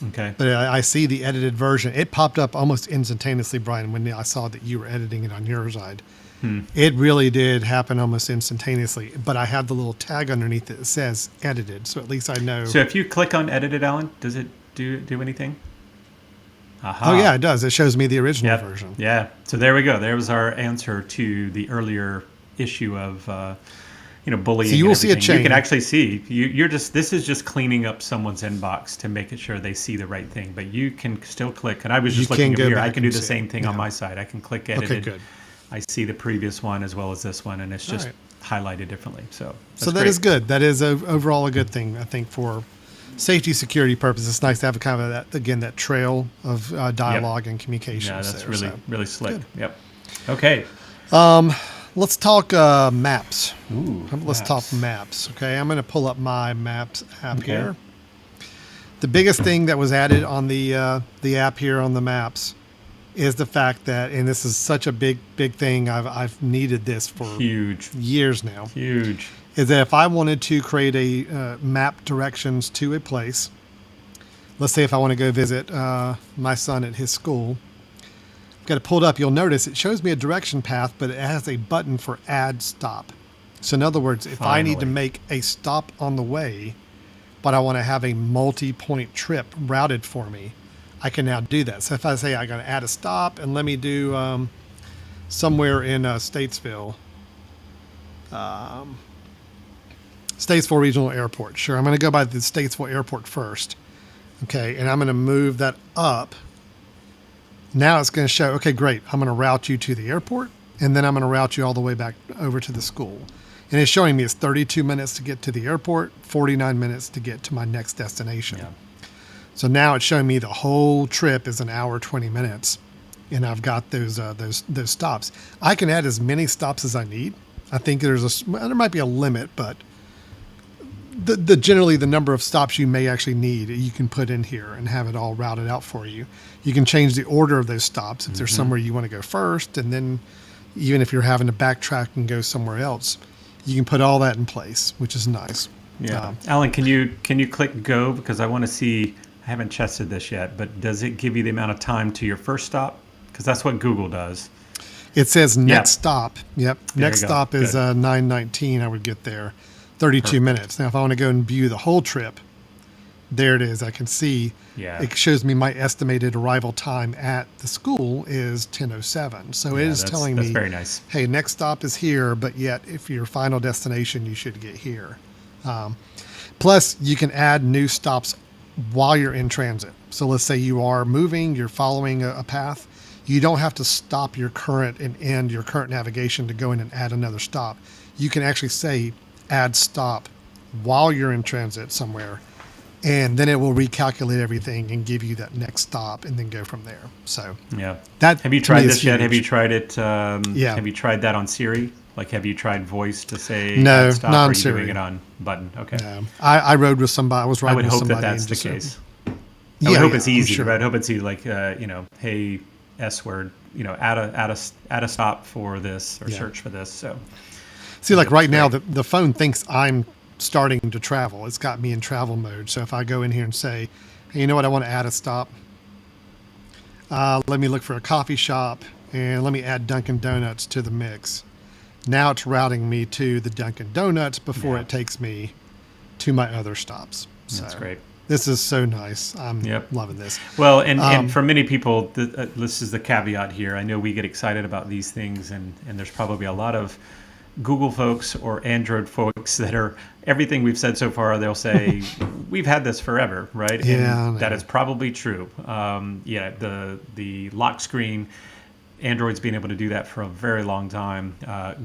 Okay.
But I see the edited version. It popped up almost instantaneously, Brian, when I saw that you were editing it on your side. It really did happen almost instantaneously. But I have the little tag underneath it that says edited, so at least I know.
So if you click on edited, Alan, does it do anything? Aha.
Oh, yeah, it does. It shows me the original version.
Yeah. So there we go. There was our answer to the earlier issue of bullying.
So you will see a change.
You can actually see this is just cleaning up someone's inbox to make it sure they see the right thing. But you can still click, and I was just looking over here. I can do the same thing on my side. I can click edited.
Okay, good.
I see the previous one as well as this one, and it's just highlighted differently. So
So
that's
that
great.
is good. That is overall a good thing, I think, for safety security purposes. It's nice to have a kind of that trail of
Yep.
dialogue and communication.
Yeah, that's
there.
really
So
really slick.
good.
Yep. Okay.
Let's talk maps.
Ooh,
Let's talk
maps.
maps. Okay, I'm going to pull up my Maps app
Okay.
here. The biggest thing that was added on the app here on the Maps is the fact that, and this is such a big thing. I've needed this for
Huge.
years now.
Huge.
Is that if I wanted to create a map directions to a place, let's say if I want to go visit my son at his school, got it pulled up, you'll notice it shows me a direction path, but it has a button for add stop. So in other words, if I need to
Finally.
make a stop on the way, but I want to have a multi-point trip routed for me, I can now do that. So if I say I got to add a stop and let me do somewhere in Statesville, Statesville Regional Airport. Sure, I'm going to go by the Statesville Airport first. Okay, and I'm going to move that up. Now it's going to show, okay, great. I'm going to route you to the airport, and then I'm going to route you all the way back over to the school. And it's showing me it's 32 minutes to get to the airport, 49 minutes to get to my next destination.
Yeah.
So now it's showing me the whole trip is an hour, 20 minutes. And I've got those stops. I can add as many stops as I need. I think there might be a limit, but generally the number of stops you may actually need, you can put in here and have it all routed out for you. You can change the order of those stops if there's somewhere you want to go first, and then even if you're having to backtrack and go somewhere else, you can put all that in place, which is nice.
Yeah. Alan, can you click go, because I want to see. I haven't tested this yet, but does it give you the amount of time to your first stop? Because that's what Google does.
It says next stop. Yep.
There
Next
you go.
stop is
Good.
9:19. I would get there. 32 minutes. Now, if I want to go and view the whole trip, there it is. I can see.
Yeah.
It shows me my estimated arrival time at the school is 10:07. So it is telling
that's
me,
very nice.
hey, next stop is here, but yet if your final destination, you should get here. Plus, you can add new stops while you're in transit. So let's say you are moving, you're following a path. You don't have to stop your current and end your current navigation to go in and add another stop. You can actually say add stop while you're in transit somewhere, and then it will recalculate everything and give you that next stop and then go from there. So
Yeah.
that,
Have you
to me,
tried
is
this yet? Have you
huge.
tried it?
Yeah.
Have you tried that on Siri? Like, have you tried voice to say
No,
add stop?
not
Or
on
are you
Siri.
doing it on button? Okay.
I rode with somebody. I was
I
riding
would
with
hope
somebody.
that that's
and
the
just
case.
Yeah,
I would hope
yeah,
it's
I'm
easy,
sure.
right? I hope it's easy, like, hey, S word, add a stop for this, or
Yeah.
search for this. So
See, like
that's
right now,
great.
the phone thinks I'm starting to travel. It's got me in travel mode. So if I go in here and say, hey, you know what, I want to add a stop. Let me look for a coffee shop and let me add Dunkin' Donuts to the mix. Now it's routing me to the Dunkin' Donuts before
Yeah.
it takes me to my other stops.
That's
So
great.
This is so nice. I'm
Yep.
loving this.
Well, and for many people, this is the caveat here. I know we get excited about these things, and there's probably a lot of Google folks or Android folks that are, everything we've said so far, they'll say, we've had this forever, right?
Yeah,
And that
I
is probably true. The lock screen, Android's been able to do that for a very long time.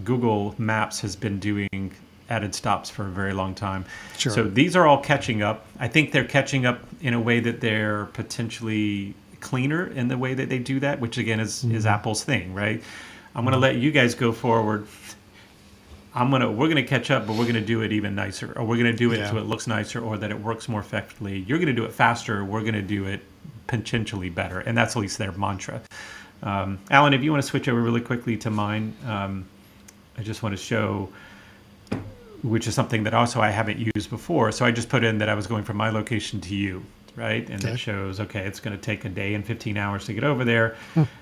Google Maps has been doing added stops for a very long time.
Sure.
So these are all catching up. I think they're catching up in a way that they're potentially cleaner in the way that they do that, which again is Apple's thing, right? I'm going to let you guys go forward. We're gonna catch up, but we're gonna do it even nicer, or we're gonna do it
Yeah.
so it looks nicer, or that it works more effectively. You're gonna do it faster. We're gonna do it potentially better, and that's at least their mantra. Alan, if you want to switch over really quickly to mine, I just want to show, which is something that also I haven't used before. So I just put in that I was going from my location to you, right? And
Okay.
it shows, okay, it's going to take a day and 15 hours to get over there.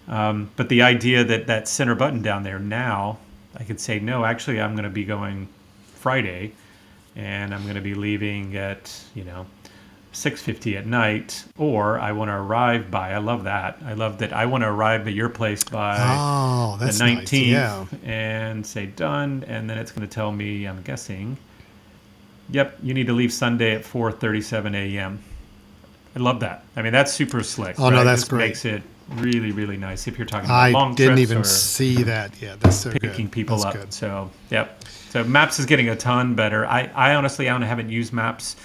But the idea that center button down there now, I could say, no, actually, I'm going to be going Friday, and I'm going to be leaving at, 6:50 at night, or I want to arrive by, I love that. I love that I want to arrive at your place by
Oh,
the
that's
19th,
nice. Yeah.
and say done, and then it's going to tell me, I'm guessing, yep, you need to leave Sunday at 4:37 a.m. I love that. I mean, that's super slick.
Oh, no,
right?
that's
Just
great.
Makes it really, really nice if you're talking about
I
long
didn't
trips
even
or
see that. Yeah, that's so
picking
good.
people
That's
up.
good.
So, yep. So Maps is getting a ton better. I honestly, I haven't used Maps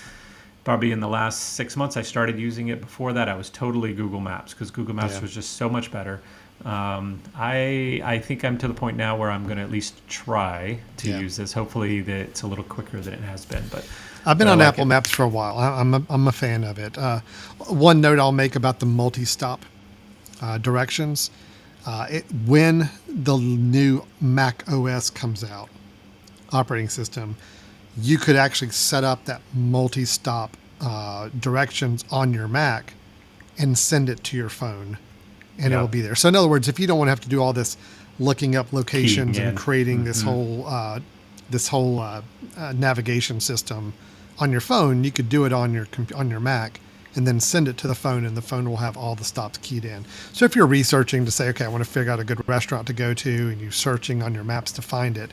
probably in the last 6 months. I started using it. Before that, I was totally Google Maps because Google Maps
Yeah.
was just so much better. I think I'm to the point now where I'm going to at least try to
Yeah.
use this. Hopefully, that it's a little quicker than it has been.
I've been
But I
on
like
Apple
it.
Maps for a while. I'm a fan of it. One note I'll make about the multi-stop directions. When the new Mac OS comes out, operating system, you could actually set up that multi-stop directions on your Mac and send it to your phone, and it will
Yeah,
be there. So in other words, if you don't want to have to do all this looking up
keying
locations and
in.
creating
Hmm.
this whole navigation system on your phone, you could do it on your Mac and then send it to the phone, and the phone will have all the stops keyed in. So if you're researching to say, okay, I want to figure out a good restaurant to go to, and you're searching on your maps to find it,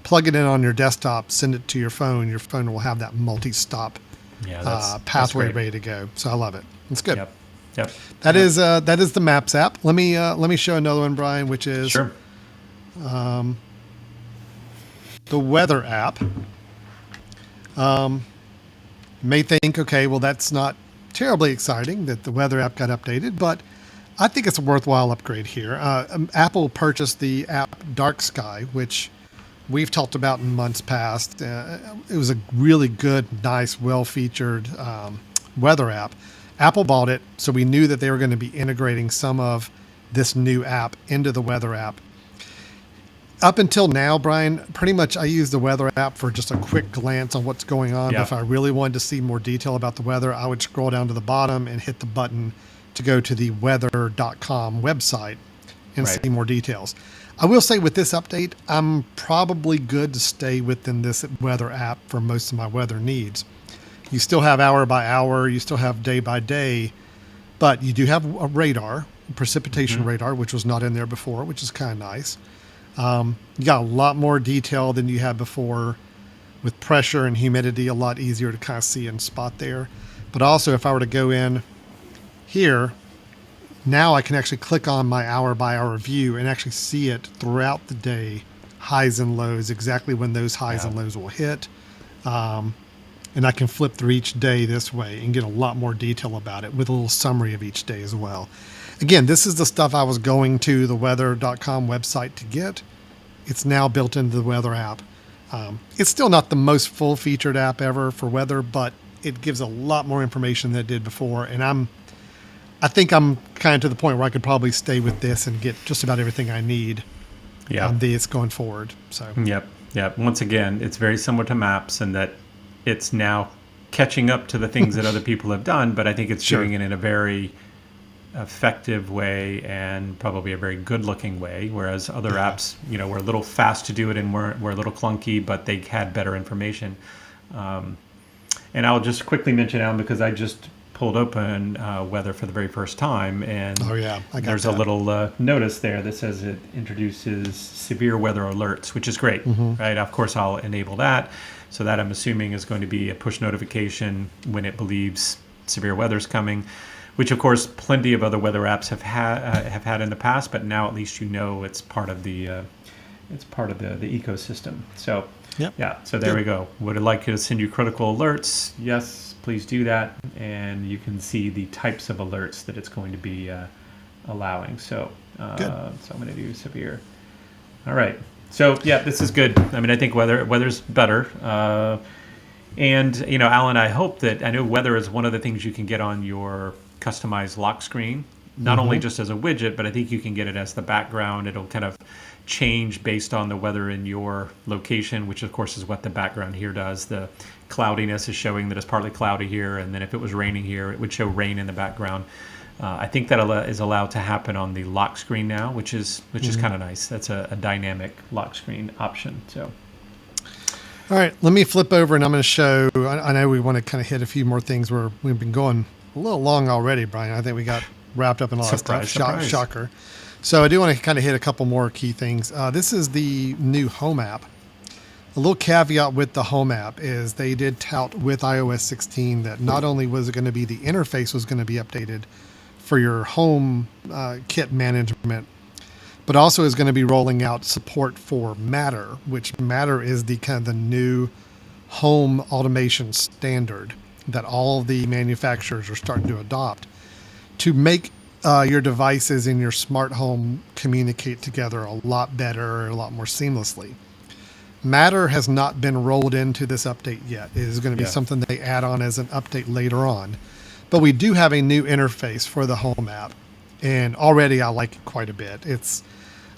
plug it in on your desktop, send it to your phone. Your phone will have that multi-stop
Yeah, that's
pathway
great.
ready to go. So I love it. It's good.
Yep, yep,
That
yep.
is the Maps app. Let me show another one, Brian, which is
Sure.
the Weather app. You may think, okay, well, that's not terribly exciting that the Weather app got updated, but I think it's a worthwhile upgrade here. Apple purchased the app Dark Sky, which we've talked about in months past. It was a really good, nice, well-featured weather app. Apple bought it, so we knew that they were going to be integrating some of this new app into the weather app. Up until now, Brian, pretty much I use the weather app for just a quick glance on what's going on. But
Yeah.
if I really wanted to see more detail about the weather, I would scroll down to the bottom and hit the button to go to the weather.com website and
Right.
see more details. I will say with this update, I'm probably good to stay within this weather app for most of my weather needs. You still have hour by hour, you still have day by day, but you do have a radar, precipitation
Hmm.
radar, which was not in there before, which is kind of nice. You got a lot more detail than you had before with pressure and humidity, a lot easier to kind of see and spot there. But also, if I were to go in here, now I can actually click on my hour by hour view and actually see it throughout the day, highs and lows, exactly when those highs
Yeah.
and lows will hit. And I can flip through each day this way and get a lot more detail about it with a little summary of each day as well. Again, this is the stuff I was going to the weather.com website to get. It's now built into the weather app. It's still not the most full featured app ever for weather, but it gives a lot more information than it did before. And I think I'm kind of to the point where I could probably stay with this and get just about everything I need
Yeah.
on this going forward. So
Yep. Yep. Once again, it's very similar to Maps in that it's now catching up to the things that other people have done, but I think it's
Sure.
doing it in a very effective way and probably a very good looking way. Whereas other
Yeah.
apps, were a little fast to do it and were a little clunky, but they had better information. And I'll just quickly mention, Alan, because I just pulled open weather for the very first time, and
Oh, yeah, I got
there's
that.
a little notice there that says it introduces severe weather alerts, which is great,
Mm-hmm.
right? Of course, I'll enable that, so that I'm assuming is going to be a push notification when it believes severe weather's coming, which of course plenty of other weather apps have had in the past, but now at least it's part of the the ecosystem. So.
Yep.
Yeah, so there we go. Would I like to send you critical alerts? Yes, please do that. And you can see the types of alerts that it's going to be allowing. So,
Good.
so I'm going to do severe. All right. So, yeah, this is good. I mean, I think weather's better. And, Alan, I know weather is one of the things you can get on your customized lock screen, not only just as a widget, but I think you can get it as the background. It'll kind of change based on the weather in your location, which of course is what the background here does. The cloudiness is showing that it's partly cloudy here, and then if it was raining here, it would show rain in the background. I think that is allowed to happen on the lock screen now, which is kind of nice. That's a dynamic lock screen option. So.
All right, let me flip over and I'm going to show. I know we want to kind of hit a few more things where we've been going a little long already, Brian. I think we got wrapped up in a lot of stuff.
Surprise.
Shocker. So I do want to kind of hit a couple more key things. This is the new Home app. A little caveat with the Home app is they did tout with iOS 16 that not only was it going to be the interface was going to be updated for your home kit management, but also is going to be rolling out support for Matter, which Matter is the kind of the new home automation standard that all of the manufacturers are starting to adopt to make your devices in your smart home communicate together a lot better, a lot more seamlessly. Matter has not been rolled into this update yet. It is going to be something they add on as an update later on. But we do have a new interface for the home app, and already I like it quite a bit. It's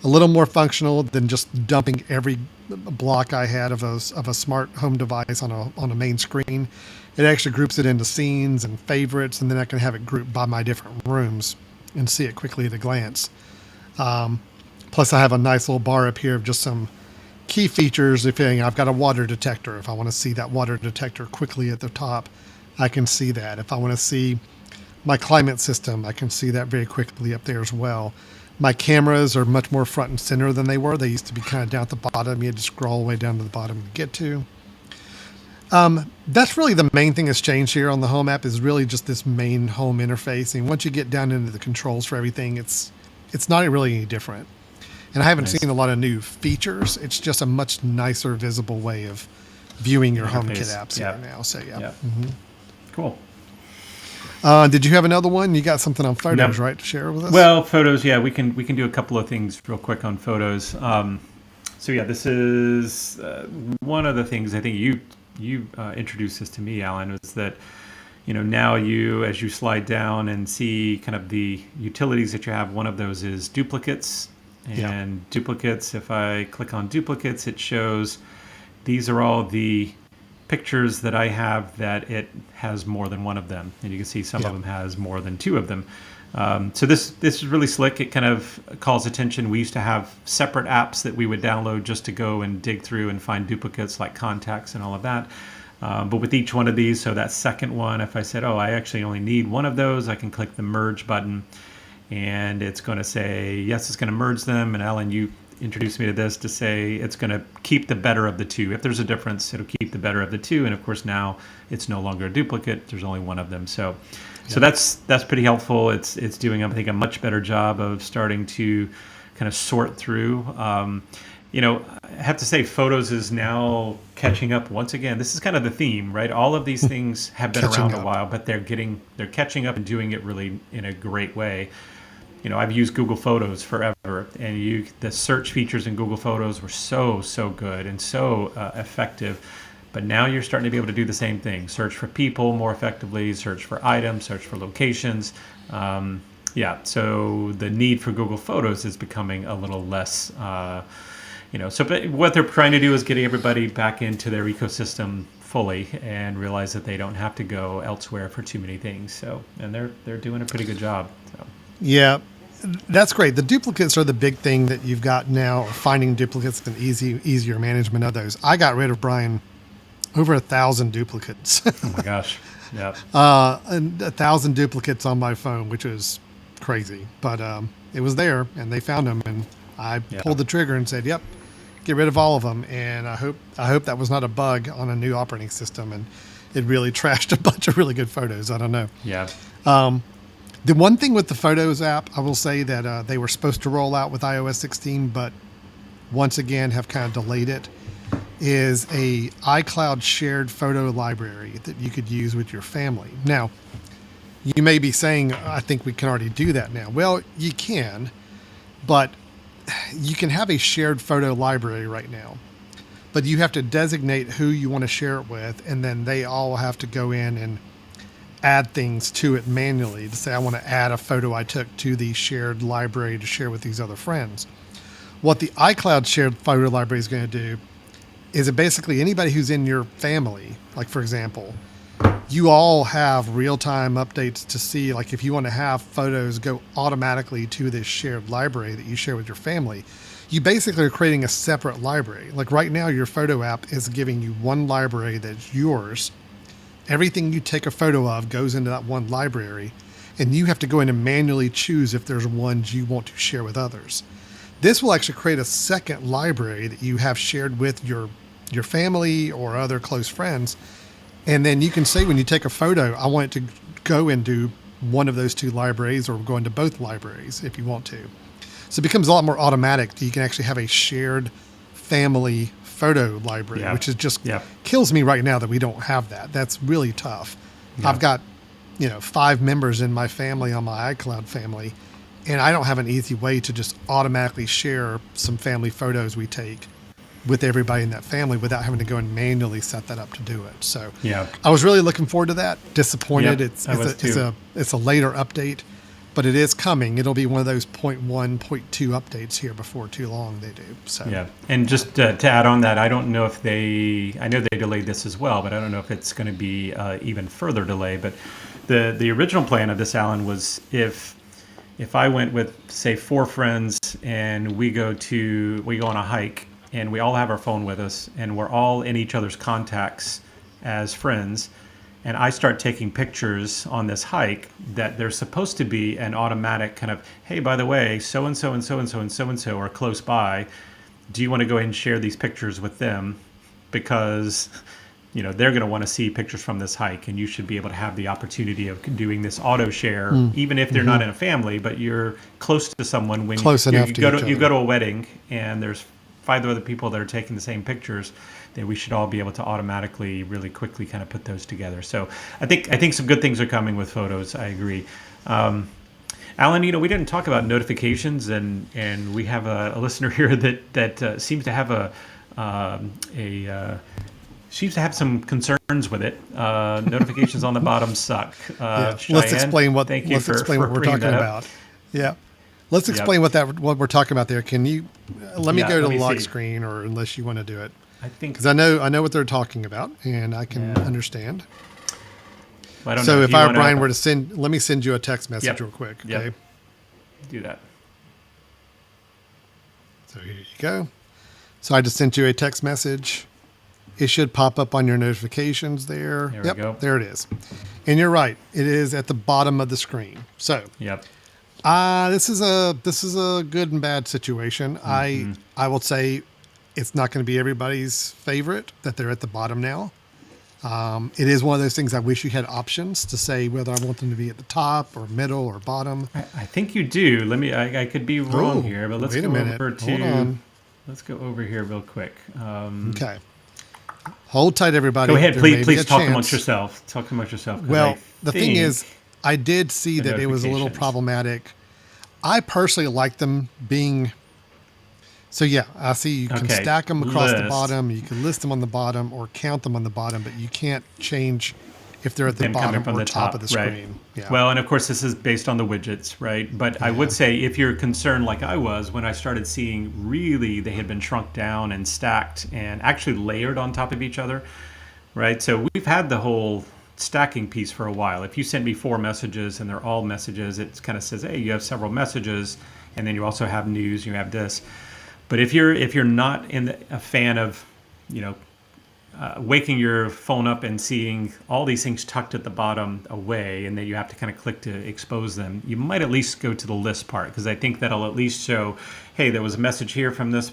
a little more functional than just dumping every block I had of a smart home device on a main screen. It actually groups it into scenes and favorites, and then I can have it grouped by my different rooms and see it quickly at a glance. Plus, I have a nice little bar up here of just some key features. If I've got a water detector, if I want to see that water detector quickly at the top, I can see that. If I want to see my climate system, I can see that very quickly up there as well. My cameras are much more front and center than they were. They used to be kind of down at the bottom. You had to scroll all the way down to the bottom to get to. That's really the main thing that's changed here on the home app, is really just this main home interface. And once you get down into the controls for everything, it's not really any different. And I haven't seen a lot of new features. It's just a much nicer, visible way of viewing your HomeKit apps here now. So
Cool.
Did you have another one? You got something on photos, right, to share with us?
Well, photos. Yeah, we can do a couple of things real quick on photos. So yeah, this is one of the things I think you introduced this to me, Alan, was that now as you slide down and see kind of the utilities that you have, one of those is duplicates. And duplicates, if I click on duplicates, it shows these are all the pictures that I have that it has more than one of them. And you can see some of them has more than two of them. So this is really slick. It kind of calls attention. We used to have separate apps that we would download just to go and dig through and find duplicates like contacts and all of that. But with each one of these, so that second one, if I said, I actually only need one of those, I can click the merge button. And it's going to say, yes, it's going to merge them. And Alan, you introduced me to this to say it's going to keep the better of the two. If there's a difference, it'll keep the better of the two. And of course, now it's no longer a duplicate. There's only one of them. So that's pretty helpful. It's doing, I think, a much better job of starting to kind of sort through. I have to say, Photos is now catching up once again. This is kind of the theme, right? All of these things have been around a while, but they're catching up and doing it really in a great way. I've used Google Photos forever, and the search features in Google Photos were so good and so effective. But now you're starting to be able to do the same thing: search for people more effectively, search for items, search for locations. So the need for Google Photos is becoming a little less. But what they're trying to do is getting everybody back into their ecosystem fully and realize that they don't have to go elsewhere for too many things. So, and they're doing a pretty good job. So.
Yeah, that's great. The duplicates are the big thing that you've got now. Finding duplicates and easier management of those. I got rid of, Brian, over 1,000 duplicates.
Oh my gosh. Yeah.
1,000 duplicates on my phone, which is crazy. But it was there, and they found them, and I pulled the trigger and said, "Yep, get rid of all of them." And I hope that was not a bug on a new operating system, and it really trashed a bunch of really good photos. I don't know.
Yeah.
The one thing with the Photos app, I will say that they were supposed to roll out with iOS 16, but once again have kind of delayed it, is a iCloud shared photo library that you could use with your family. Now, you may be saying, I think we can already do that now. Well, you can, but you can have a shared photo library right now, but you have to designate who you want to share it with, and then they all have to go in and add things to it manually to say, I want to add a photo I took to the shared library to share with these other friends. What the iCloud shared photo library is going to do is it basically anybody who's in your family, like for example, you all have real-time updates to see, like if you want to have photos go automatically to this shared library that you share with your family, you basically are creating a separate library. Like right now, your photo app is giving you one library that's yours. Everything you take a photo of goes into that one library, and you have to go in and manually choose if there's ones you want to share with others. This will actually create a second library that you have shared with your family or other close friends. And then you can say when you take a photo, I want it to go into one of those two libraries or going to both libraries if you want to. So it becomes a lot more automatic that you can actually have a shared family photo library,
Yeah.
which is just
Yeah.
kills me right now that we don't have that. That's really tough.
Yeah.
I've got, 5 members in my family on my iCloud family, and I don't have an easy way to just automatically share some family photos we take with everybody in that family without having to go and manually set that up to do it. So
Yeah.
I was really looking forward to that. Disappointed.
Yep, I was too.
It's a later update, but it is coming. It'll be one of those 0.1, 0.2 updates here before too long. They do. So
Yeah, and just to add on that, I don't know if I know they delayed this as well, but I don't know if it's going to be even further delay. But the original plan of this, Alan, was if I went with, say, 4 friends and we go on a hike and we all have our phone with us and we're all in each other's contacts as friends, and I start taking pictures on this hike, that there's supposed to be an automatic kind of, hey, by the way, so-and-so and so-and-so and so-and-so are close by. Do you want to go ahead and share these pictures with them? Because, they're going to want to see pictures from this hike, and you should be able to have the opportunity of doing this auto share, even if they're not in a family, but you're close to someone when
Close enough
you
to
go
each
to you
other.
go to a wedding and there's 5 other people that are taking the same pictures, then we should all be able to automatically, really quickly kind of put those together. So I think some good things are coming with photos. I agree. Alan, we didn't talk about notifications, and we have a listener here that seems to have seems to have some concerns with it. Notifications on the bottom suck.
yeah.
Cheyenne,
Let's explain what
thank you
let's
for
explain what we're
bringing
talking
that up.
about. Yeah. Let's explain what we're talking about there. Can you let me
Yeah,
go to
let
the
me
lock
see.
screen, or unless you want to do it,
I think
because I know what they're talking about and I can understand.
I don't
So
know
if
you
I,
wanna
Brian, were to let me send you a text message
Yep.
real quick.
Yep.
Okay.
do that.
So here you go. So I just sent you a text message. It should pop up on your notifications there.
There we
Yep,
go.
there it is. And you're right. It is at the bottom of the screen. So
Yep.
this is a good and bad situation.
Mm-hmm.
I will say it's not going to be everybody's favorite that they're at the bottom now. It is one of those things I wish you had options to say whether I want them to be at the top or middle or bottom.
I think you do. I could be wrong
Oh,
here, but let's
wait a
go
minute.
over to.
Hold on.
Let's go over here real quick.
Okay. Hold tight, everybody.
Go ahead,
There may be
please
a
talk
chance.
amongst yourself. Talk amongst yourself. 'Cause
Well,
I
the thing
think-
is, I did see
the
that it was a little
notifications.
problematic. I personally like them being. So yeah, I see you can
Okay,
stack them across the
list.
bottom. You can list them on the bottom or count them on the bottom, but you can't change if they're at the
them coming
bottom
from
or
the
top of the
right.
screen. Yeah.
Well, and of course, this is based on the widgets, right? But I would say if you're concerned like I was when I started seeing really they had been shrunk down and stacked and actually layered on top of each other, right? So we've had the whole stacking piece for a while. If you send me 4 messages and they're all messages, it kind of says, hey, you have several messages, and then you also have news, you have this. But if you're not a fan of, waking your phone up and seeing all these things tucked at the bottom away, and then you have to kind of click to expose them, you might at least go to the list part, because I think that'll at least show, hey, there was a message here from this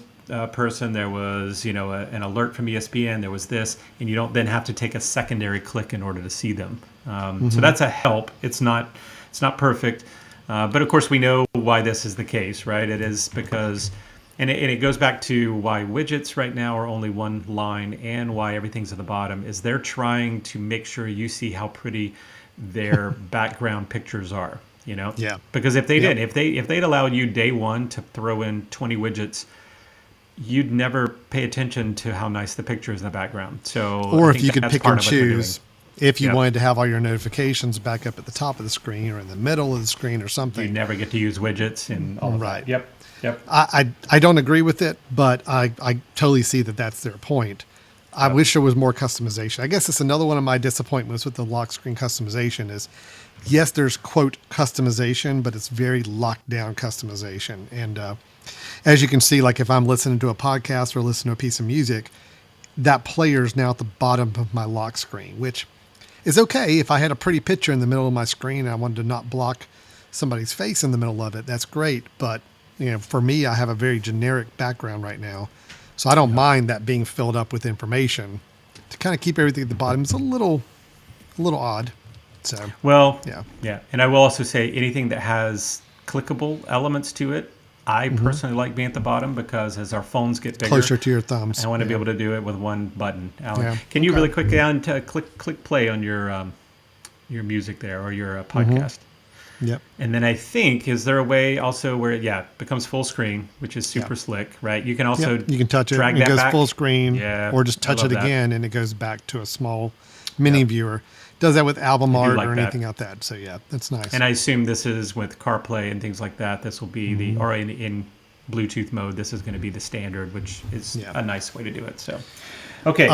person, there was an alert from ESPN, there was this, and you don't then have to take a secondary click in order to see them. So that's a help. It's not perfect, but of course we know why this is the case, right? It is because. And it goes back to why widgets right now are only one line, and why everything's at the bottom is they're trying to make sure you see how pretty their background pictures are.
Yeah.
Because if they didn't, if they'd allowed you day one to throw in 20 widgets, you'd never pay attention to how nice the picture is in the background. So
Or
I
if
think
you could
that's
pick
part
and
of what they're doing.
choose, if you
Yep.
wanted to have all your notifications back up at the top of the screen or in the middle of the screen or
You
something.
never get to use widgets and all of
Right.
that. Yep.
I don't agree with it, but I totally see that that's their point. I wish there was more customization. I guess it's another one of my disappointments with the lock screen customization is, yes, there's quote customization, but it's very locked down customization. And as you can see, like if I'm listening to a podcast or listening to a piece of music, that player is now at the bottom of my lock screen, which is okay. If I had a pretty picture in the middle of my screen and I wanted to not block somebody's face in the middle of it, that's great. But for me, I have a very generic background right now. So I don't mind that being filled up with information. To kind of keep everything at the bottom is a little odd. So,
Well,
yeah.
yeah. And I will also say anything that has clickable elements to it, I personally like being at the bottom because as our phones get bigger,
Closer to your thumbs.
I want to be
Yeah.
able to do it with one button. Alan,
Yeah.
can you
Okay.
really quick down to click play on your music there or your podcast?
Yep.
And then I think, is there a way also where it becomes full screen, which is
Yeah.
super slick, right? You can
Yep.
also
You can touch it.
drag
It
that
goes
back.
full screen,
Yeah,
or just
I
touch
love
it
that.
again, and it goes back to a small mini
Yep.
viewer. Does that with album
I do
art
like
or
that.
anything like that. So yeah, that's nice.
And I assume this is with CarPlay and things like that. This will be or in Bluetooth mode. This is going to be the standard, which is
Yeah.
a nice way to do it. So, okay.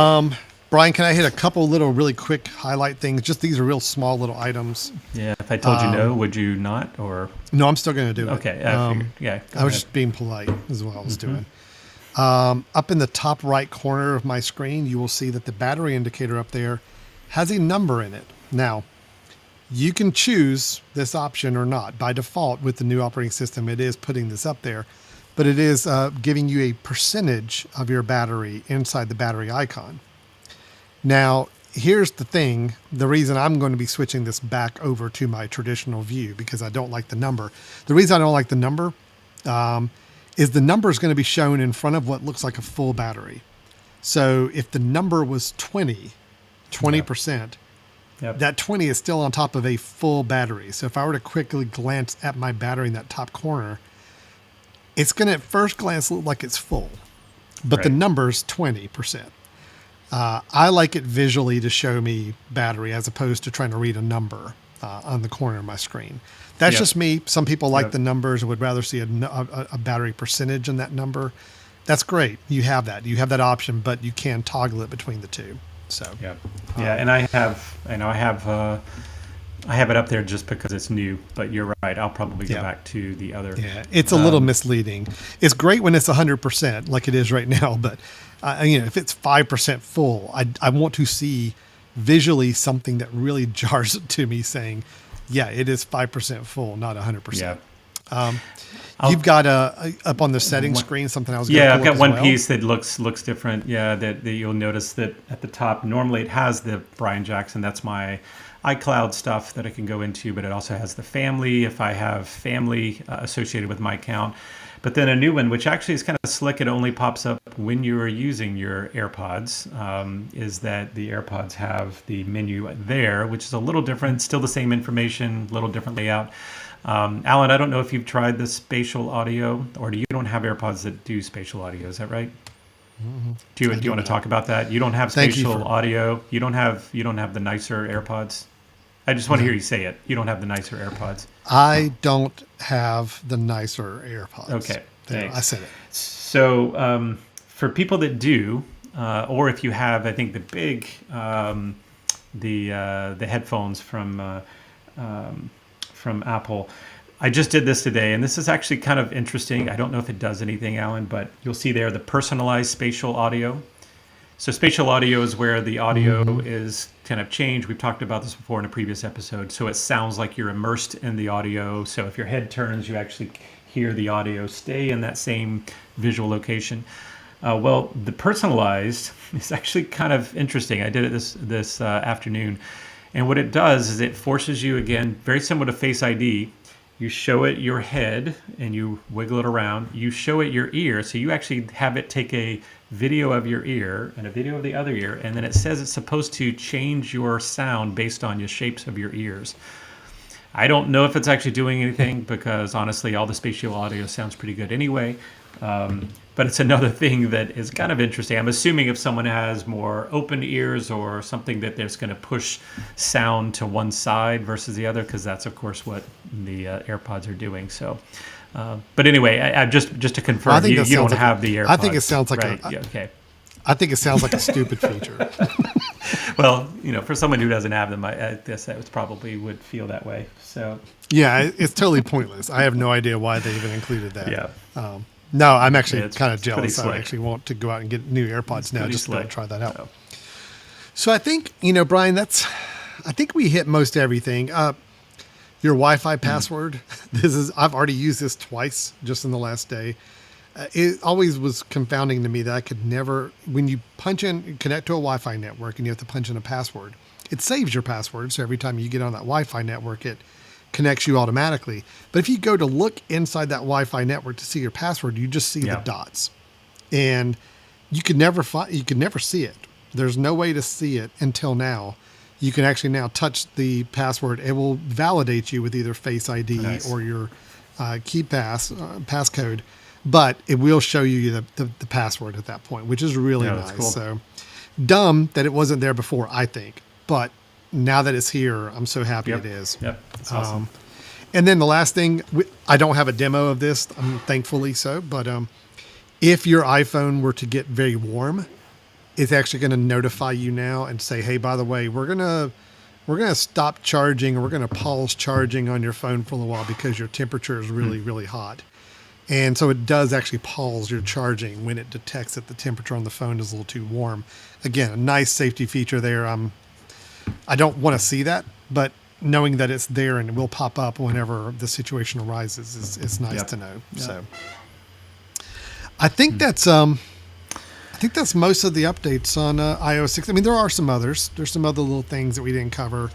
Brian, can I hit a couple little really quick highlight things? Just these are real small little items.
Yeah, if I told you no, would you not? Or
No, I'm still going to do it.
okay, I figured. Yeah, go
I was
ahead.
just being polite is what I was doing. Up in the top right corner of my screen, you will see that the battery indicator up there has a number in it. Now, you can choose this option or not. By default, with the new operating system, it is putting this up there, but it is giving you a percentage of your battery inside the battery icon. Now, here's the thing. The reason I'm going to be switching this back over to my traditional view because I don't like the number. The reason I don't like the number is the number is going to be shown in front of what looks like a full battery. So if the number was 20%,
Yep.
that 20 is still on top of a full battery. So if I were to quickly glance at my battery in that top corner, it's going to at first glance look like it's full, but the
Right.
number's 20%. I like it visually to show me battery as opposed to trying to read a number on the corner of my screen. That's
Yep.
just me. Some people like
Yep.
the numbers, would rather see a battery percentage in that number. That's great. You have that. You have that option, but you can toggle it between the two. So
Yeah, yeah, and I have it up there just because it's new. But you're right. I'll probably go
Yeah.
back to the other.
yeah, it's a little misleading. It's great when it's 100% like it is right now, but if it's 5% full, I want to see visually something that really jars it to me saying, yeah, it is 5% full, not 100%.
Yeah.
You've got up on the settings screen something I was going to
Yeah,
pull
I've got
up as
one
well.
piece that looks different. Yeah, that you'll notice that at the top, normally it has the Brian Jackson. That's my iCloud stuff that I can go into, but it also has the family if I have family associated with my account. But then a new one, which actually is kind of slick, it only pops up when you are using your AirPods, is that the AirPods have the menu there, which is a little different, still the same information, little different layout. Alan, I don't know if you've tried the spatial audio, or you don't have AirPods that do spatial audio. Is that right? Do you want to talk about that? You don't have
Thank you
spatial
for-
audio. You don't have the nicer AirPods. I just want to hear you say it. You don't have the nicer AirPods.
I don't have the nicer AirPods.
Okay,
There,
thanks.
I said it.
So for people that do, or if you have, I think the big the headphones from Apple. I just did this today, and this is actually kind of interesting. I don't know if it does anything, Alan, but you'll see there the personalized spatial audio. So spatial audio is where the audio is kind of changed. We've talked about this before in a previous episode. So it sounds like you're immersed in the audio. So if your head turns, you actually hear the audio stay in that same visual location. Well, the personalized is actually kind of interesting. I did it this afternoon. And what it does is it forces you, again, very similar to Face ID, you show it your head and you wiggle it around. You show it your ear. So you actually have it take a video of your ear and a video of the other ear. And then it says it's supposed to change your sound based on the shapes of your ears. I don't know if it's actually doing anything because honestly, all the spatial audio sounds pretty good anyway. But it's another thing that is kind of interesting. I'm assuming if someone has more open ears or something that there's going to push sound to one side versus the other, because that's of course what the AirPods are doing. So, but anyway, I just to confirm,
think
you
that
don't
sounds like
have the AirPods.
I think it sounds like
right?
a-
Yeah, okay.
I think it sounds like a stupid feature.
Well, for someone who doesn't have them, I guess that probably would feel that way. So,
Yeah, it's totally pointless. I have no idea why they even included that.
yeah.
No, I'm actually
Yeah, it's
kind of
pretty
jealous. I
slick.
actually want to go out and get new AirPods now
pretty
just to
slick.
try that out.
So.
So I think, Brian, I think we hit most everything. Your Wi-Fi password. I've already used this twice just in the last day. It always was confounding to me that I could never, when you connect to a Wi-Fi network and you have to punch in a password, it saves your password. So every time you get on that Wi-Fi network, it connects you automatically. But if you go to look inside that Wi-Fi network to see your password, you just see the dots, and you could never see it. There's no way to see it until now. You can actually now touch the password. It will validate you with either Face ID or your passcode, but it will show you the password at that point, which is really nice. Cool. So dumb that it wasn't there before, I think, but now that it's here, I'm so happy it is.
Yep, that's awesome.
And then the last thing, I don't have a demo of this, thankfully so, but if your iPhone were to get very warm, it's actually going to notify you now and say, hey, by the way, we're going to stop charging, or we're going to pause charging on your phone for a little while because your temperature is really, really hot. And so it does actually pause your charging when it detects that the temperature on the phone is a little too warm. Again, a nice safety feature there. I don't want to see that, but knowing that it's there and it will pop up whenever the situation arises is nice to know. Yep. So I think that's most of the updates on iOS 6. I mean, there are some others. There's some other little things that we didn't cover.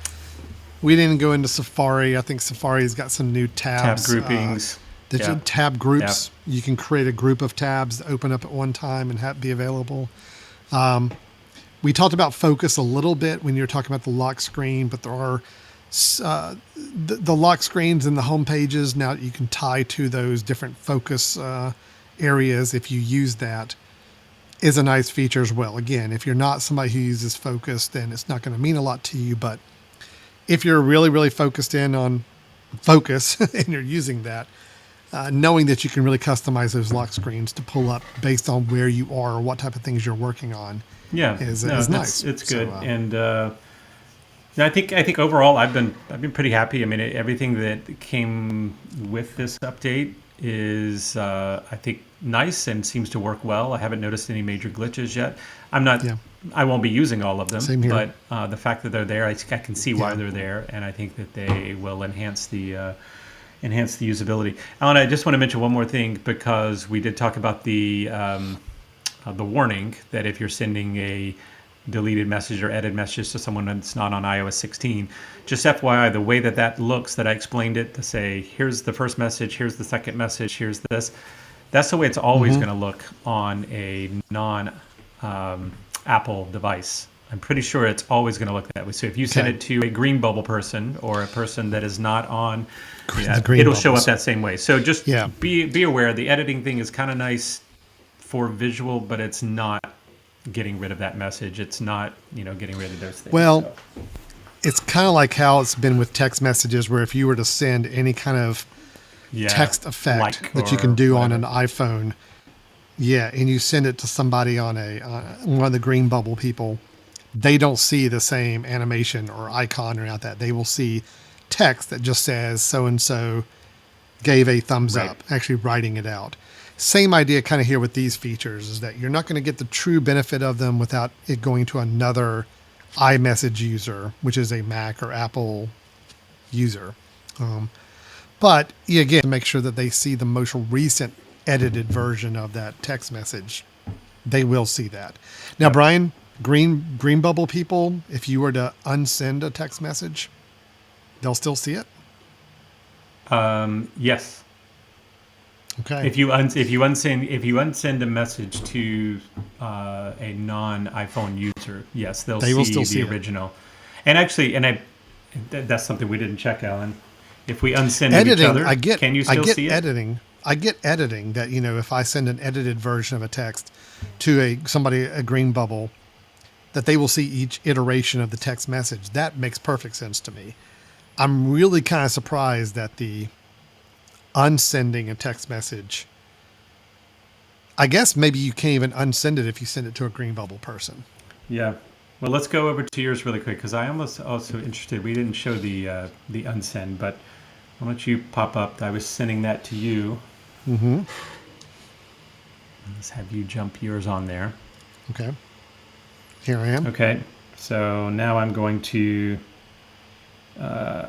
We didn't go into Safari. I think Safari's got some new tabs.
Tab groupings.
Tab groups. Yep. You can create a group of tabs that open up at one time and be available. We talked about focus a little bit when you were talking about the lock screen, but there are the lock screens and the home pages now that you can tie to those different focus areas if you use that. Is a nice feature as well. Again, if you're not somebody who uses focus, then it's not going to mean a lot to you. But if you're really, really focused in on focus and you're using that, knowing that you can really customize those lock screens to pull up based on where you are or what type of things you're working on, is nice.
It's good, and I think overall I've been pretty happy. I mean, everything that came with this update is I think nice and seems to work well. I haven't noticed any major glitches yet. I won't be using all of them.
Same here.
But the fact that they're there, I can see why they're there, and I think that they will enhance the usability. Alan, I just want to mention one more thing, because we did talk about the warning that if you're sending a deleted message or edited message to someone that's not on iOS 16, just FYI, the way that looks, that I explained it to say, here's the first message, here's the second message, here's this. That's the way it's always going to look on a non-Apple device. I'm pretty sure it's always going to look that way. So if you send it to a green bubble person or a person that is not on, it'll show up that same way. So just be aware. The editing thing is kind of nice for visual, but it's not getting rid of that message. It's not, getting rid of those things.
Well, it's kind of like how it's been with text messages, where if you were to send any kind of text effect that you can do on an iPhone, and you send it to somebody on one of the green bubble people, they don't see the same animation or icon or out that. They will see text that just says so-and-so gave a thumbs up, actually writing it out. Same idea kind of here with these features, is that you're not going to get the true benefit of them without it going to another iMessage user, which is a Mac or Apple user. But again, to make sure that they see the most recent edited version of that text message, they will see that. Now, Brian, green bubble people, if you were to unsend a text message, they'll still see it?
Yes.
Okay.
If you unsend a message to a non-iPhone user, yes, they will still see the original. And actually, that's something we didn't check, Alan. If we unsend each other, can you still see it?
I get editing that, if I send an edited version of a text to a green bubble, that they will see each iteration of the text message. That makes perfect sense to me. I'm really kind of surprised that the unsending a text message, I guess maybe you can't even unsend it if you send it to a green bubble person.
Yeah. Well, let's go over to yours really quick, because I am also interested. We didn't show the unsend, but I'll let you pop up. I was sending that to you.
Mm-hmm.
Let's have you jump yours on there.
Okay. Here I am.
Okay. So now I'm going to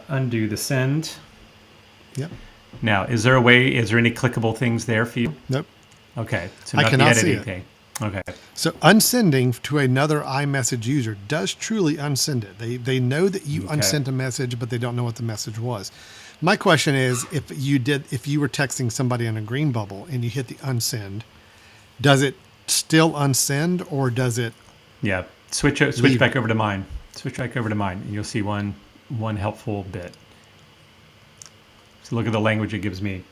undo the send.
Yep.
Now, is there any clickable things there for you?
Nope.
Okay. So
I
not
cannot
the
see
editing
it.
thing. Okay.
So unsending to another iMessage user does truly unsend it. They know that you
Okay.
unsent a message, but they don't know what the message was. My question is, if you were texting somebody on a green bubble and you hit the unsend, does it still unsend or does it
Yeah. Switch
leave
back
it?
over to mine. Switch back over to mine, and you'll see one helpful bit. So look at the language it gives me.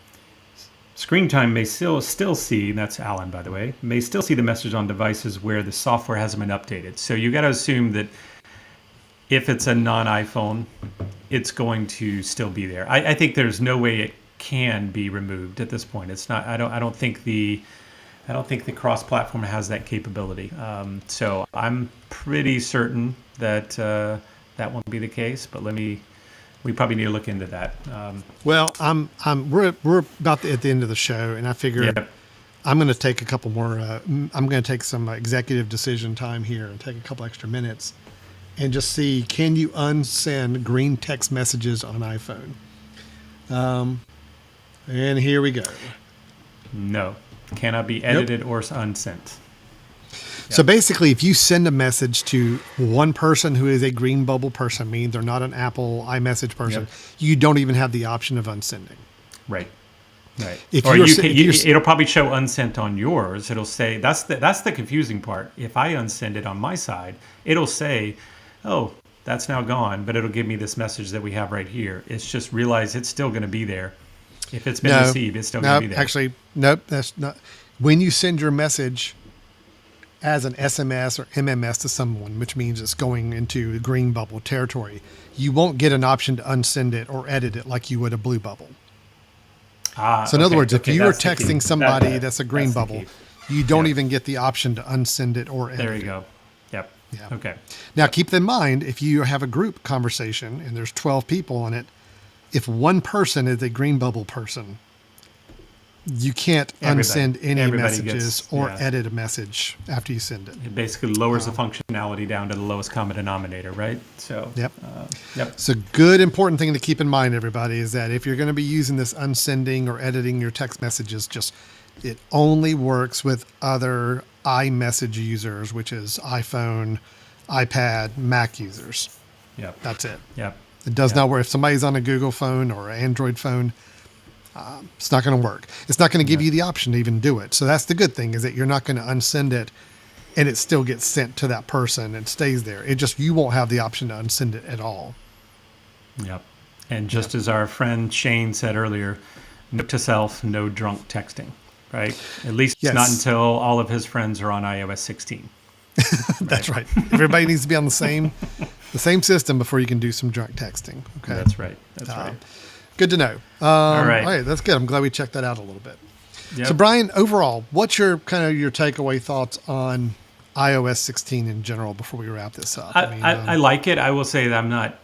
Screen time may still see, and that's Alan, by the way, may still see the message on devices where the software hasn't been updated. So you got to assume that if it's a non-iPhone, it's going to still be there. I think there's no way it can be removed at this point. It's not. I don't think the cross-platform has that capability. So I'm pretty certain that that won't be the case. But we probably need to look into that.
Well, we're about at the end of the show, and I figure
Yeah.
I'm going to take a couple more. I'm going to take some executive decision time here and take a couple extra minutes, and just see, can you unsend green text messages on iPhone? And here we go.
No, cannot be edited or unsent.
So basically, if you send a message to one person who is a green bubble person, meaning they're not an Apple iMessage person,
Yep.
you don't even have the option of unsending.
Right. Right.
If
Or
you're,
you
se-
can,
if you're
it'll probably show unsent on yours. It'll say that's the confusing part. If I unsend it on my side, it'll say, "Oh, that's now gone," but it'll give me this message that we have right here. It's just realize it's still going to be there. If it's been
no,
received, it's still going
no,
to be there.
actually, nope, that's not. When you send your message as an SMS or MMS to someone, which means it's going into green bubble territory, you won't get an option to unsend it or edit it like you would a blue bubble. So in other words, if you are
that's the key.
texting somebody that's a green
that's the
bubble,
key.
you don't
Yep.
even get the option to unsend it or edit
There
it.
you go. Yep.
Yeah.
Okay.
Now, keep in mind, if you have a group conversation and there's 12 people on it, if one person is a green bubble person, you can't unsend any
everybody
messages
gets-
or
yeah.
edit a message after you send it.
It basically lowers the functionality down to the lowest common denominator, right? So.
Yep.
Yep.
So, good important thing to keep in mind, everybody, is that if you're going to be using this unsending or editing your text messages, just it only works with other iMessage users, which is iPhone, iPad, Mac users.
Yep.
That's it.
Yep.
It does
Yep.
not work. If somebody's on a Google phone or an Android phone, it's not going to work. It's not going to give you the option to even do it. So that's the good thing, is that you're not going to unsend it and it still gets sent to that person and stays there. It just, you won't have the option to unsend it at all.
Yep. And just as our friend Shane said earlier, note to self, no drunk texting, right? At least
Yes.
not until all of his friends are on iOS 16.
That's right. Everybody needs to be on the same system before you can do some drunk texting. Okay.
That's right. That's right.
Good to know.
All right.
All right. That's good. I'm glad we checked that out a little bit.
Yep.
So Brian, overall, what's your takeaway thoughts on iOS 16 in general before we wrap this up?
I like it. I will say that I'm not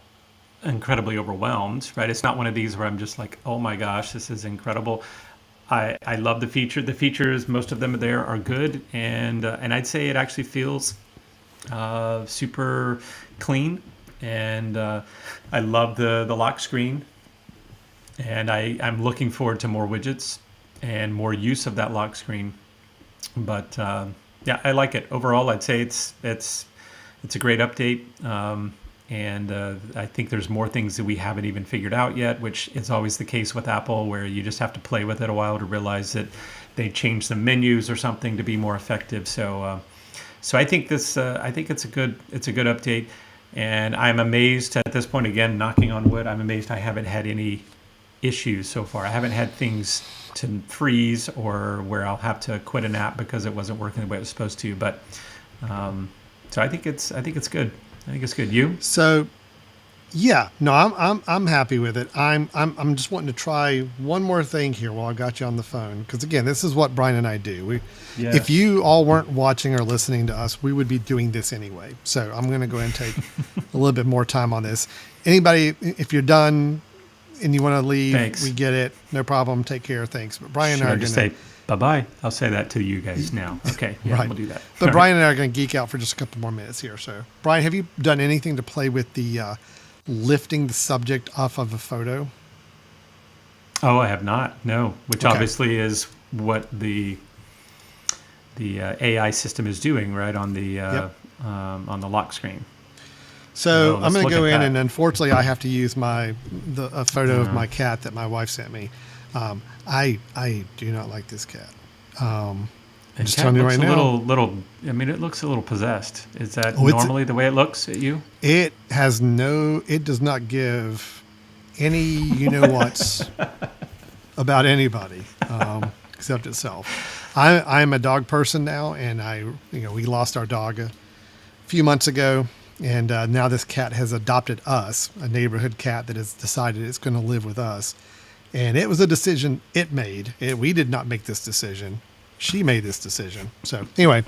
incredibly overwhelmed, right? It's not one of these where I'm just like, oh my gosh, this is incredible. I love the feature. The features, most of them there are good, and I'd say it actually feels super clean, and I love the lock screen, and I'm looking forward to more widgets and more use of that lock screen. But yeah, I like it overall. I'd say it's a great update. And I think there's more things that we haven't even figured out yet, which is always the case with Apple, where you just have to play with it a while to realize that they changed some menus or something to be more effective. So I think I think it's a good update, and I'm amazed at this point. Again, knocking on wood, I'm amazed I haven't had any issues so far. I haven't had things to freeze or where I'll have to quit an app because it wasn't working the way it was supposed to. But so I think it's good. I think it's good. You?
So, yeah, no, I'm happy with it. I'm just wanting to try one more thing here while I got you on the phone, because again, this is what Brian and I do. If you all weren't watching or listening to us, we would be doing this anyway. So I'm going to go ahead and take a little bit more time on this. Anybody, if you're done and you want to leave,
Thanks.
we get it. No problem. Take care. Thanks. But Brian
Should
and I
I
are
just
going to
say bye-bye? I'll say that to you guys now. Okay, yeah,
Right.
we'll do that.
But
All
Brian and I are going to geek out for just a couple more minutes here. So, Brian, have you done anything to play with the lifting the subject off of a photo?
right. Oh, I have not. No, which
Okay.
obviously is what the AI system is doing right
Yep.
on the lock screen.
So
Oh,
I'm
let's
going to
look
go
at
in,
that.
and unfortunately, I have to use a photo of my cat that my wife sent me. I do not like this cat. I'm
The
just
cat
telling you
looks
right
a
now.
little. I mean, it looks a little possessed. Is that
Oh,
normally the way it looks at you?
it has no. It does not give any you know what's about anybody except itself. I'm a dog person now, and we lost our dog a few months ago, and now this cat has adopted us, a neighborhood cat that has decided it's going to live with us. And it was a decision it made. We did not make this decision. She made this decision. So anyway,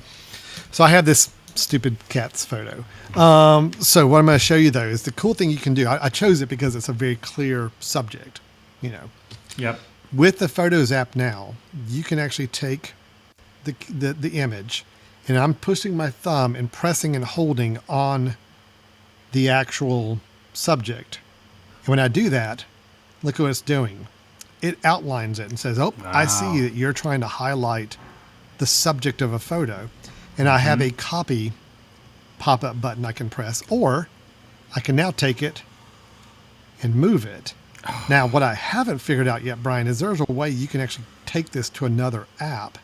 so I have this stupid cat's photo. So what I'm going to show you though is the cool thing you can do. I chose it because it's a very clear subject. You know,
Yep.
with the Photos app now, you can actually take the image, and I'm pushing my thumb and pressing and holding on the actual subject. And when I do that, look what it's doing. It outlines it and says, "Oh, I see
Wow.
that you're trying to highlight the subject of a photo." And I have a copy pop-up button I can press, or I can now take it and move it. Now, what I haven't figured out yet, Brian, is there's a way you can actually take this to another app.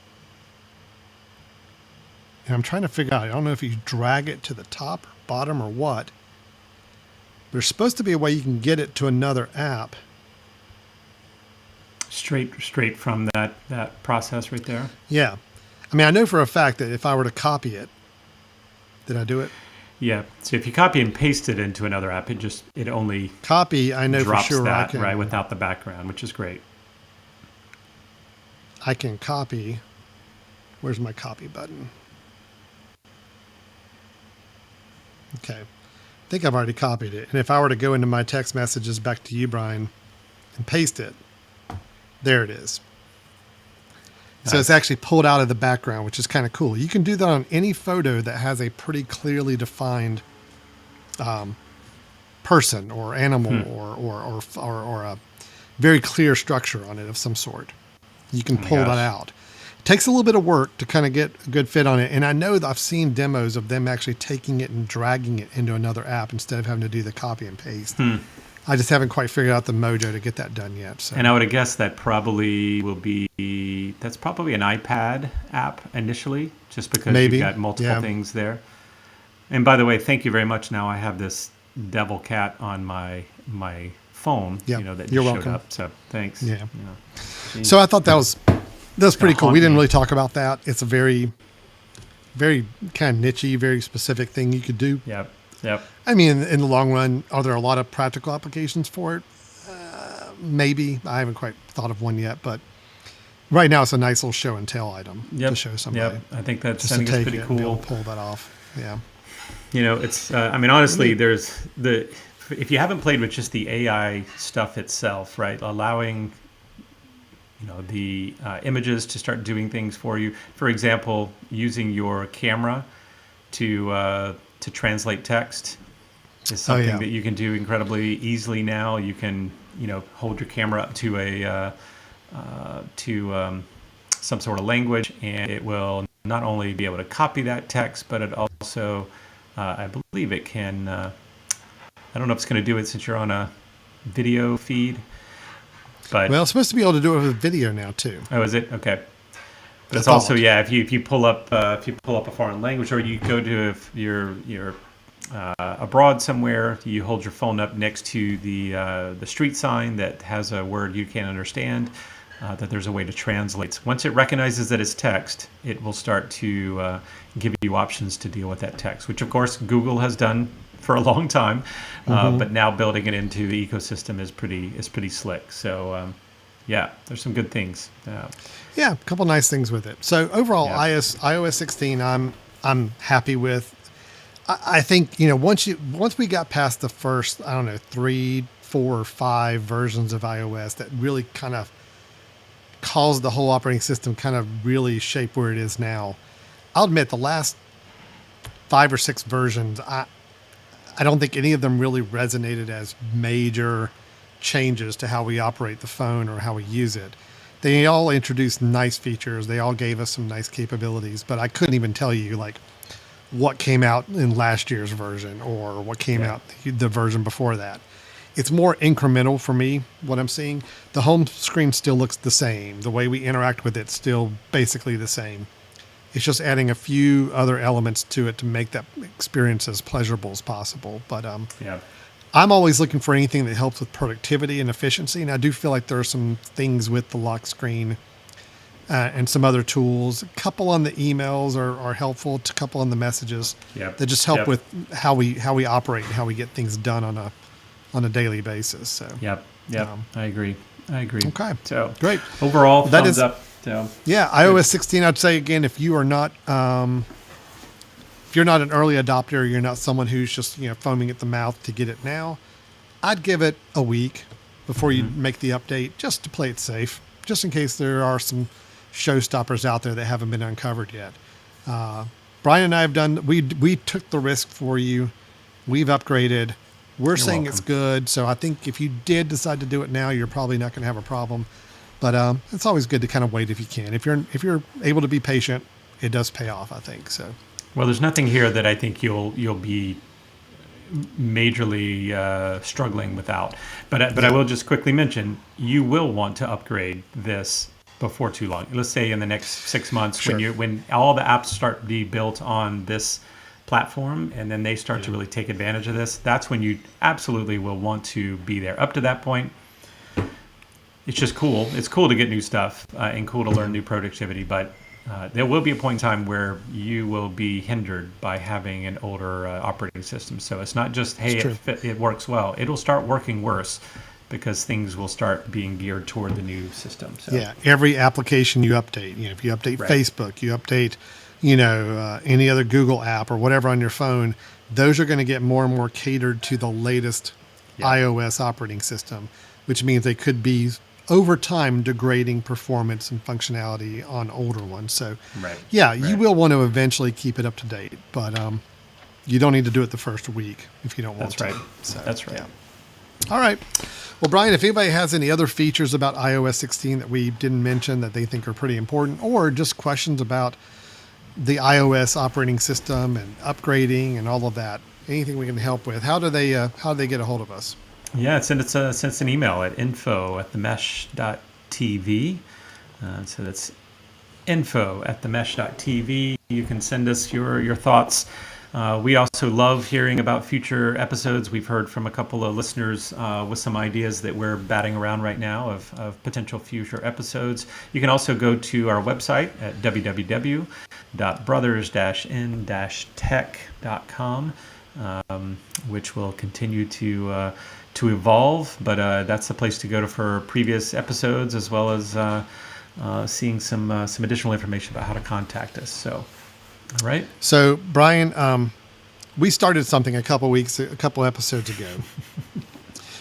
And I'm trying to figure out, I don't know if you drag it to the top or bottom or what. There's supposed to be a way you can get it to another app.
Straight from that process right there.
Yeah. I mean, I know for a fact that if I were to copy it, did I do it?
Yeah. So if you copy and paste it into another app, it only
Copy, I know for
drops
sure
that right without the background, which is great.
I can copy. Where's my copy button? Okay. I think I've already copied it. And if I were to go into my text messages back to you, Brian, and paste it, there it is. So it's
Nice.
actually pulled out of the background, which is kind of cool. You can do that on any photo that has a pretty clearly defined person or animal or a very clear structure on it of some sort. You can
Oh my
pull that
gosh.
out. It takes a little bit of work to kind of get a good fit on it. And I know that I've seen demos of them actually taking it and dragging it into another app instead of having to do the copy and paste. I just haven't quite figured out the mojo to get that done yet. So
And I would guess that probably that's probably an iPad app initially, just because
maybe,
you've got multiple
yeah.
things there. And by the way, thank you very much. Now I have this devil cat on my phone,
Yeah,
that
you're
just showed
welcome.
up. So thanks.
Yeah.
Geez.
So I thought that was pretty cool.
haunt
We didn't
me.
really talk about that. It's a very, very kind of nichey, very specific thing you could do.
Yep. Yep.
I mean, in the long run, are there a lot of practical applications for it? Maybe. I haven't quite thought of one yet, but right now it's a nice little show and tell item
Yep.
to show somebody.
Yep. I think I
Just to
think it's
take
pretty
it and be able
cool.
to pull that off. Yeah.
It's. I mean, honestly, there's if you haven't played with just the AI stuff itself, right? Allowing the images to start doing things for you. For example, using your camera to translate text is something
yeah.
that you can do incredibly easily now. You can hold your camera up to some sort of language, and it will not only be able to copy that text, but it also I believe it can. I don't know if it's going to do it since you're on a video feed, but
Well, it's supposed to be able to do it with video now too.
oh, is it okay? But
I
it's also
thought.
if you pull up a foreign language, or you go to if you're abroad somewhere, you hold your phone up next to the street sign that has a word you can't understand. That there's a way to translate. Once it recognizes that it's text, it will start to give you options to deal with that text, which of course Google has done for a long time, but now building it into the ecosystem is pretty slick. So yeah, there's some good things.
Yeah, a couple nice things with it. So overall,
Yeah.
iOS 16, I'm happy with. I think once we got past the first 3, 4, or 5 versions of iOS that really kind of caused the whole operating system kind of really shape where it is now. I'll admit the last 5 or 6 versions, I don't think any of them really resonated as major changes to how we operate the phone or how we use it. They all introduced nice features. They all gave us some nice capabilities, but I couldn't even tell you like what came out in last year's version or what came out the version before that. It's more incremental for me, what I'm seeing. The home screen still looks the same. The way we interact with it still basically the same. It's just adding a few other elements to it to make that experience as pleasurable as possible. But
Yeah.
I'm always looking for anything that helps with productivity and efficiency. And I do feel like there are some things with the lock screen and some other tools. A couple on the emails are helpful. A couple on the messages that just help with how we operate and how we get things done on a daily basis. So
I agree.
Okay.
So
great.
Overall,
that
thumbs
is
up. So
yeah, iOS 16. I'd say again, if you are not if you're not an early adopter, you're not someone who's just foaming at the mouth to get it now, I'd give it a week before you make the update, just to play it safe, just in case there are some showstoppers out there that haven't been uncovered yet. Brian and I have done. We took the risk for you. We've upgraded. We're saying
welcome.
It's good. So I think if you did decide to do it now, you're probably not going to have a problem. But it's always good to kind of wait if you can. If you're able to be patient, it does pay off, I think. So.
Well, there's nothing here that I think you'll be majorly struggling without. But I will just quickly mention, you will want to upgrade this before too long. Let's say in the next 6 months,
Sure.
when all the apps start to be built on this platform and then they start to really take advantage of this, that's when you absolutely will want to be there. Up to that point, it's just cool. It's cool to get new stuff and cool to learn new productivity, but there will be a point in time where you will be hindered by having an older operating system. So it's not just, hey, it works well. It'll start working worse because things will start being geared toward the new system. So.
Yeah, every application you update, if you update Facebook, you update, any other Google app or whatever on your phone, those are going to get more and more catered to the latest iOS operating system, which means they could be over time degrading performance and functionality on older ones. So you will want to eventually keep it up to date, but you don't need to do it the first week if you don't want to. So,
That's right.
Yeah. All right. Well, Brian, if anybody has any other features about iOS 16 that we didn't mention that they think are pretty important, or just questions about the iOS operating system and upgrading and all of that, anything we can help with, how do they get a hold of us?
Yeah, send us an email at info@themesh.tv. So that's info@themesh.tv. You can send us your thoughts. We also love hearing about future episodes. We've heard from a couple of listeners with some ideas that we're batting around right now of potential future episodes. You can also go to our website at www.brothers-in-tech.com, which will continue to evolve, but that's the place to go for previous episodes, as well as seeing some additional information about how to contact us. So, all right.
So, Brian, we started something a couple episodes ago.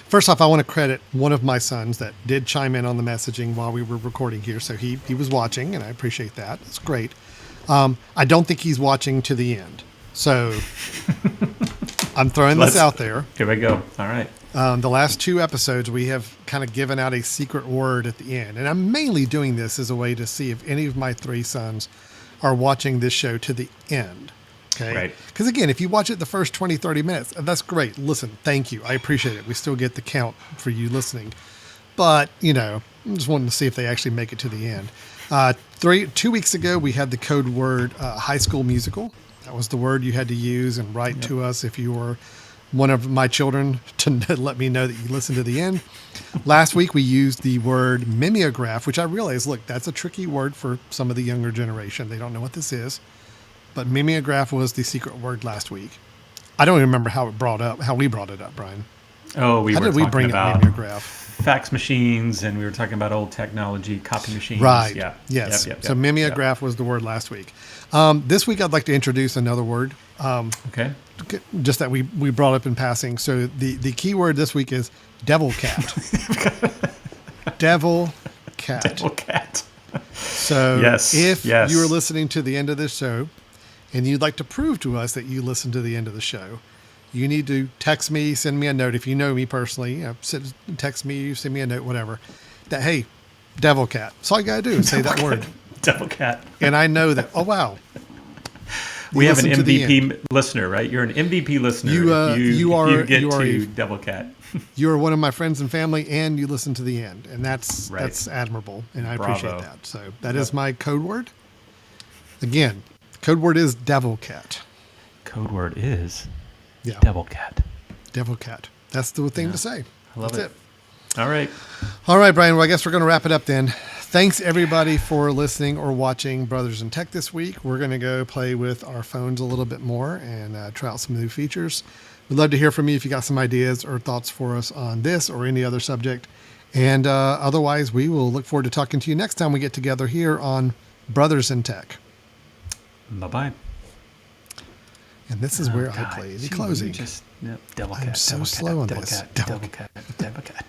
First off, I want to credit one of my sons that did chime in on the messaging while we were recording here. So he was watching, and I appreciate that. It's great. I don't think he's watching to the end. So I'm throwing this out there.
Here we go. All right.
The last 2 episodes, we have kind of given out a secret word at the end. And I'm mainly doing this as a way to see if any of my 3 sons are watching this show to the end. Okay.
Right.
Because again, if you watch it the first 20, 30 minutes, that's great. Listen, thank you. I appreciate it. We still get the count for you listening. But, I'm just wanting to see if they actually make it to the end. 2 weeks ago, we had the code word High School Musical. That was the word you had to use and write to us if you were one of my children to let me know that you listened to the end. Last week, we used the word mimeograph, which I realized, look, that's a tricky word for some of the younger generation. They don't know what this is. But mimeograph was the secret word last week. I don't even remember how we brought it up, Brian.
Oh,
how did we bring up mimeograph?
Fax machines, and we were talking about old technology, copy machines.
Right.
Yeah.
Yes.
Yep.
So mimeograph was the word last week. This week, I'd like to introduce another word.
Okay.
Just that we brought up in passing. So the key word this week is devil cat. Devil cat.
Devil cat.
So if you are listening to the end of this show and you'd like to prove to us that you listened to the end of the show, you need to text me, send me a note. If you know me personally, text me, send me a note, whatever. That, hey, Devil cat. That's all you got to do is say that word.
Devil cat.
And I know that, oh, wow.
We have an
listen to the end.
MVP listener, right? You're an MVP listener.
You are-
You get
you are
to
a-
Devil Cat.
You are one of my friends and family, and you listen to the end. And that's
Right.
that's admirable, and I
Bravo.
appreciate that. So that is my code word. Again, code word is devil cat.
Code word is
Yeah,
Devil Cat.
devil cat. That's the thing to say.
I love
That's
it. All right.
All right, Brian. Well, I guess we're going to wrap it up then. Thanks, everybody, for listening or watching Brothers in Tech this week. We're going to go play with our phones a little bit more and try out some new features. We'd love to hear from you if you got some ideas or thoughts for us on this or any other subject. And otherwise, we will look forward to talking to you next time we get together here on Brothers in Tech.
Bye-bye.
And this is where I
God,
play the
gee,
closing.
Devil Cat.
I'm so
Devil
slow
Cat,
on
Devil
this.
Cat, Devil Cat, Devil Cat.